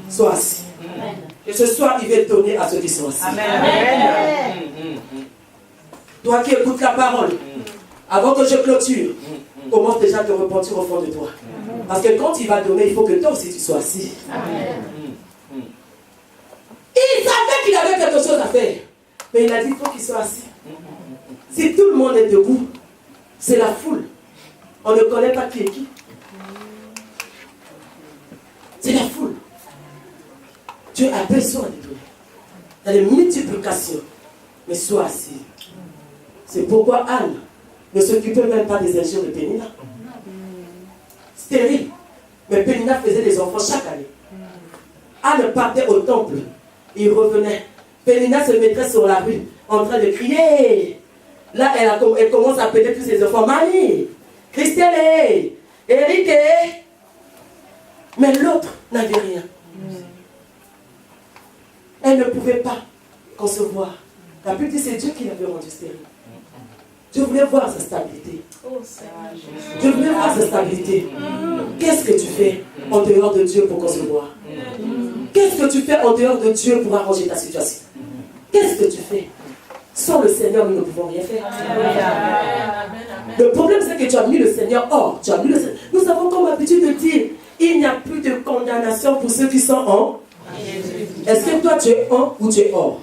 Sois assis. Et ce soir, il va donner à ceux qui sont assis. Amen. Toi qui écoutes la parole, avant que je clôture, commence déjà à te repentir au fond de toi. Parce que quand il va donner, il faut que toi aussi tu sois assis. Amen. Il savait qu'il avait quelque chose à faire. Mais il a dit, il faut qu'il soit assis. Si tout le monde est debout, c'est la foule. On ne connaît pas qui est qui. C'est la foule. Dieu a besoin de toi. Il y a des multiplications. Mais sois assis. C'est pourquoi Anne ne s'occupait même pas des injures de Pénina. Stérile. Mais Pénina faisait des enfants chaque année. Anne partait au temple. Il revenait. Pénina se mettrait sur la rue en train de crier. Là, elle commence à appeler tous ses enfants. Mamie, Christelle, Eric. Mais l'autre n'avait rien. Elle ne pouvait pas concevoir. La Bible dit c'est Dieu qui l'avait rendu stérile. Je voulais voir sa stabilité. Je voulais voir sa stabilité. Qu'est-ce que tu fais en dehors de Dieu pour concevoir? Qu'est-ce Qu'est-ce que tu fais en dehors de Dieu pour arranger ta situation? Qu'est-ce que tu fais? Sans le Seigneur, nous ne pouvons rien faire. Le problème, c'est que tu as mis le Seigneur hors. Tu as mis le Seigneur. Nous avons comme habitude de dire, il n'y a plus de condamnation pour ceux qui sont en. Est-ce que toi, tu es en ou tu es hors?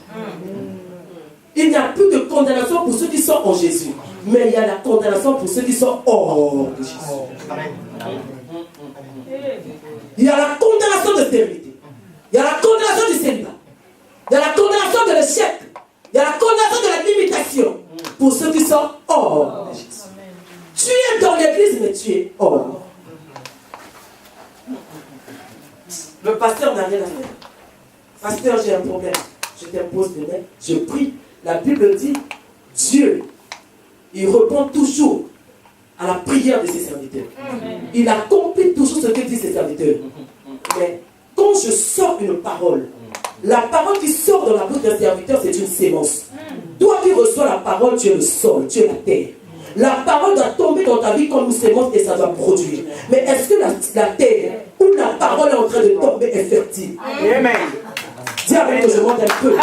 Il n'y a plus de condamnation pour ceux qui sont en Jésus. Mais il y a la condamnation pour ceux qui sont hors de Jésus. Il y a la condamnation de stérilité. Il y a la condamnation du célibat. Il y a la condamnation de l'échec. Il y a la condamnation de la limitation pour ceux qui sont hors de Jésus. Tu es dans l'église, mais tu es hors. Le pasteur n'a rien à faire. Pasteur, j'ai un problème. Je t'impose des mains, je prie. La Bible dit, Dieu, il répond toujours à la prière de ses serviteurs. Il accomplit toujours ce que disent ses serviteurs. Mais quand je sors une parole, la parole qui sort de la bouche d'un serviteur, c'est une sémence. Toi qui reçois la parole, tu es le sol, tu es la terre. La parole doit tomber dans ta vie comme une sémence et ça doit produire. Mais est-ce que la terre où la parole est en train de tomber est fertile? Amen. Dis avec que je monte un peu.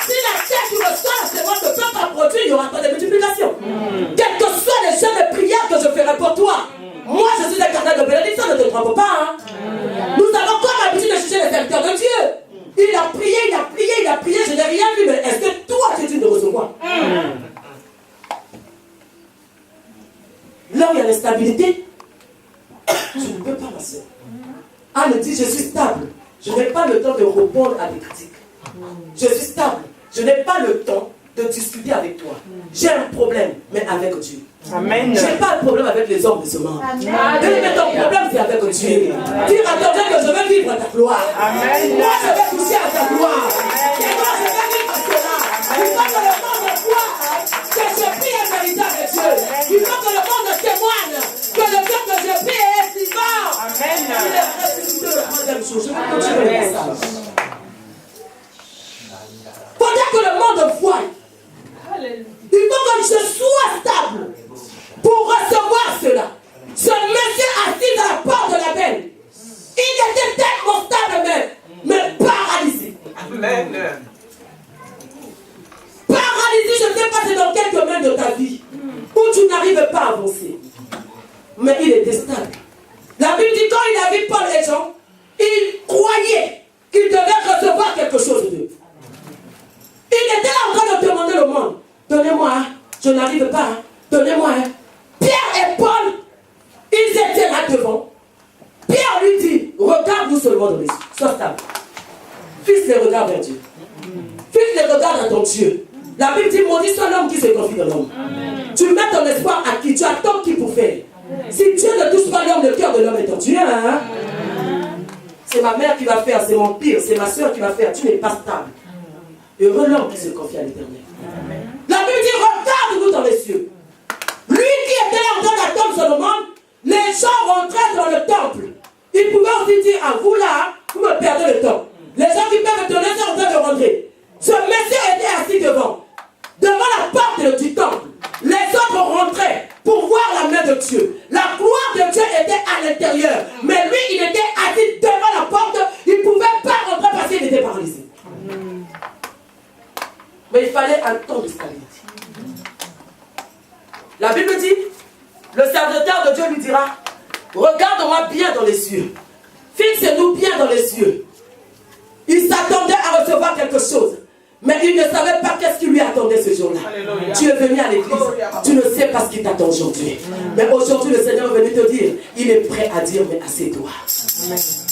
Si la terre qui reçoit la sémence ne peut pas produire, il n'y aura pas de multiplication. Quels que soient les jeux de prière que je ferai pour toi, moi je suis un canal de bénédiction, ne te trompe pas. Nous avons comme habitude de juger les serviteurs de Dieu. Il a prié, il a prié, il a prié, je n'ai rien vu, mais est-ce que toi tu es digne de recevoir? Là où il y a l'instabilité, je ne peux pas, ma soeur. Anne dit, je suis stable. Je n'ai pas le temps de répondre à des critiques. Je suis stable. Je n'ai pas le temps de discuter avec toi. J'ai un problème, mais avec Dieu. Amen. Je n'ai pas de problème avec les hommes de ce monde. Mais ton problème, c'est avec Dieu. Dis à ton Dieu que je veux vivre ta gloire. Amen. Moi, je vais toucher à ta gloire. Et moi, je vais vivre cela. Il faut que le monde voit que je prie un véritable Dieu. Il faut que le monde témoigne que le Dieu que je prie est vivant. Amen. Il est ressuscité le troisième jour. Je vais continuer le message. Pendant que le monde voit, il faut que je sois stable pour recevoir cela. Ce monsieur assis à la porte de la benne, il était tellement stable même, mais paralysé. Amen. Paralysé, je ne sais pas c'est dans quel domaine de ta vie où tu n'arrives pas à avancer. Mais il était stable. La Bible dit quand il a vu Paul et Jean, il croyait qu'il devait recevoir quelque chose d'eux. Il était là en train de demander au monde, donnez-moi, je n'arrive pas, donnez-moi. Pierre et Paul, ils étaient là devant. Pierre lui dit, regarde-nous seulement dans les yeux, sois stable. Fils les regarde vers Dieu. Fils les regarde à ton Dieu. La Bible dit, maudit soit l'homme qui se confie dans l'homme. Tu mets ton espoir à qui? Tu attends qui pour faire? Si Dieu ne touche pas l'homme, le cœur de l'homme est en Dieu. Hein? C'est ma mère qui va faire, c'est mon pire, c'est ma soeur qui va faire. Tu n'es pas stable. Heureux l'homme qui se confie à l'Éternel. La Bible dit, regarde-nous dans les cieux. Lui qui était là en train d'attendre Solomon, les gens rentraient dans le temple. Ils pouvaient aussi dire, à vous là, vous me perdez le temps. Les gens qui peuvent te laisser en train de rentrer. Ce monsieur était assis devant la porte du temple. Les autres rentraient pour voir la main de Dieu. La gloire de Dieu était à l'intérieur. Mais lui, il était assis devant la porte. Il ne pouvait pas rentrer parce qu'il était paralysé. Mais il fallait un temps de stabilité. La Bible dit, le serviteur de Dieu lui dira, regarde-moi bien dans les yeux. Fixe-nous bien dans les yeux. Il s'attendait à recevoir quelque chose. Mais il ne savait pas qu'est-ce qui lui attendait ce jour-là. Tu es venu à l'église. Tu ne sais pas ce qui t'attend aujourd'hui. Mais aujourd'hui, le Seigneur est venu te dire, il est prêt à dire, mais assieds-toi.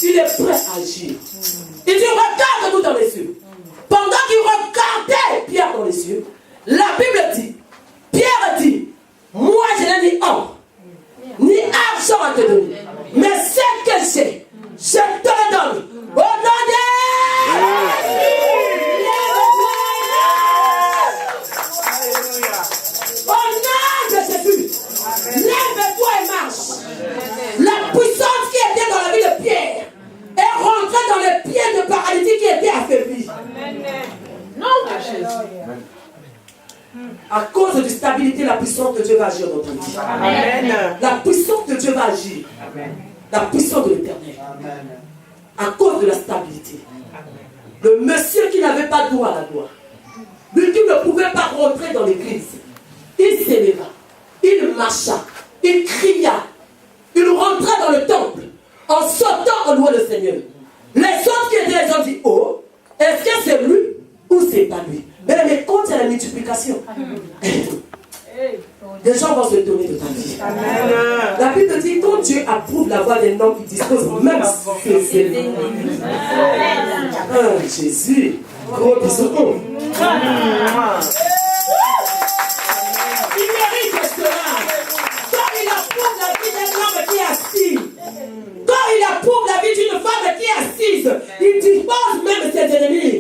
Il est prêt à agir. Il dit, regarde-nous dans les yeux. Pendant qu'il regardait Pierre dans les yeux, la Bible dit, Pierre dit, moi je n'ai ni or, ni argent à te donner, mais ce que j'ai, je te le donne. Au nom de Jésus, lève-toi et marche. La puissance qui était dans la vie de Pierre est rentrée dans les pieds de paralytique qui était affaibli. Non, Jésus. À cause de stabilité, la puissance de Dieu va agir dans ton vie. Amen. La puissance de Dieu va agir. Amen. la puissance de l'Éternel. À cause de la stabilité. Le monsieur qui n'avait pas droit à la gloire, lui qui ne pouvait pas rentrer dans l'église, il s'éleva, il marcha, il cria, il rentra dans le temple en sautant en louant le Seigneur. Les autres qui étaient les gens disent, oh, est-ce que c'est lui ou c'est pas lui? Mais quand il y a la multiplication, les gens vont se donner de ta vie. Amen. La Bible dit, quand Dieu approuve la voix d'un homme, il dispose même ses ennemis. Jésus, gros bisous. Il mérite cela. Quand il approuve la vie d'un homme qui est assis, quand il approuve la vie d'une femme qui est assise, il dispose même ses ennemis.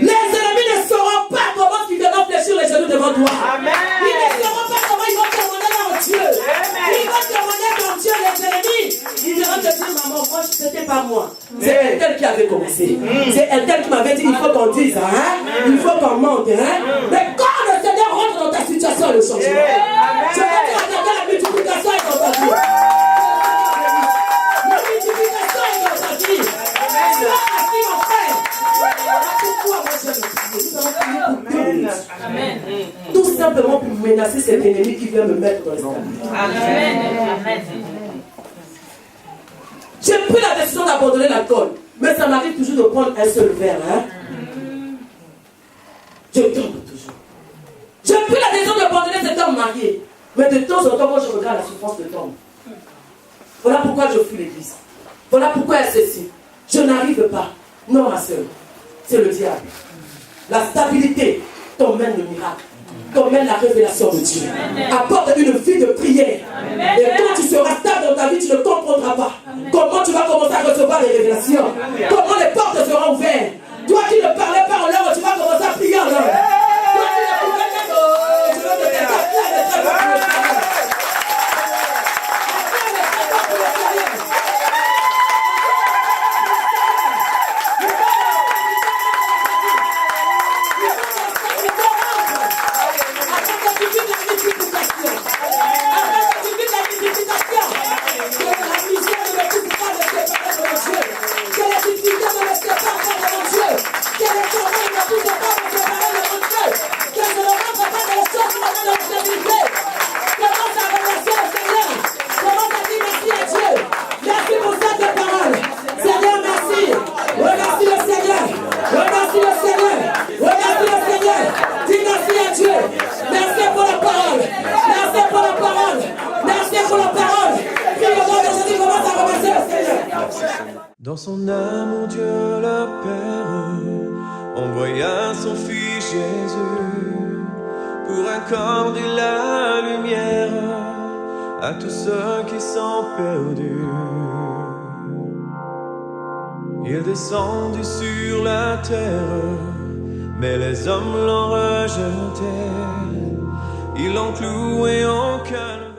Les ennemis ne sauront pas comment ils devront fléchir les genoux devant toi. Amen. Ils ne sauront pas comment ils vont demander leur Dieu. Amen. Ils vont demander leur Dieu, les ennemis. Ils devront te dire, maman, moi, c'était pas moi. C'est elle qui avait commencé. C'est elle qui m'avait dit, il faut qu'on dise, hein? Il faut qu'on monte, hein? Mais quand le Seigneur rentre dans ta situation, le changement. Je vais te regarder la multiplication est dans ta vie. La multiplication est dans ta vie. Sois assis, mon frère. Pourquoi moi je vais prier? Nous allons prier pour 2 minutes. Amen. Tout simplement pour menacer cet ennemi qui vient me mettre dans l'escalier. Amen. J'ai pris la décision d'abandonner l'alcool, mais ça m'arrive toujours de prendre un seul verre. Hein? Je tombe toujours. J'ai pris la décision d'abandonner cet homme marié, mais de temps en temps, quand je regarde la souffrance de tombe, voilà pourquoi je fuis l'église. Voilà pourquoi elle ceci. Je n'arrive pas. Non, ma soeur, c'est le diable. La stabilité t'emmène le miracle, t'emmène la révélation de Dieu. Apporte une vie de prière. Et quand tu seras stable dans ta vie, tu ne comprendras pas comment tu vas commencer à recevoir les révélations. Comment les portes seront ouvertes. Toi qui ne parlais pas en langue, tu vas commencer à prier en langue. Toi qui ne pouvais pas, tu vas te faire Dans son amour, Dieu le Père envoya son Fils Jésus pour accorder la lumière à tous ceux qui sont perdus. Il est descendu sur la terre, mais les hommes l'ont rejeté. Ils l'ont cloué en calme.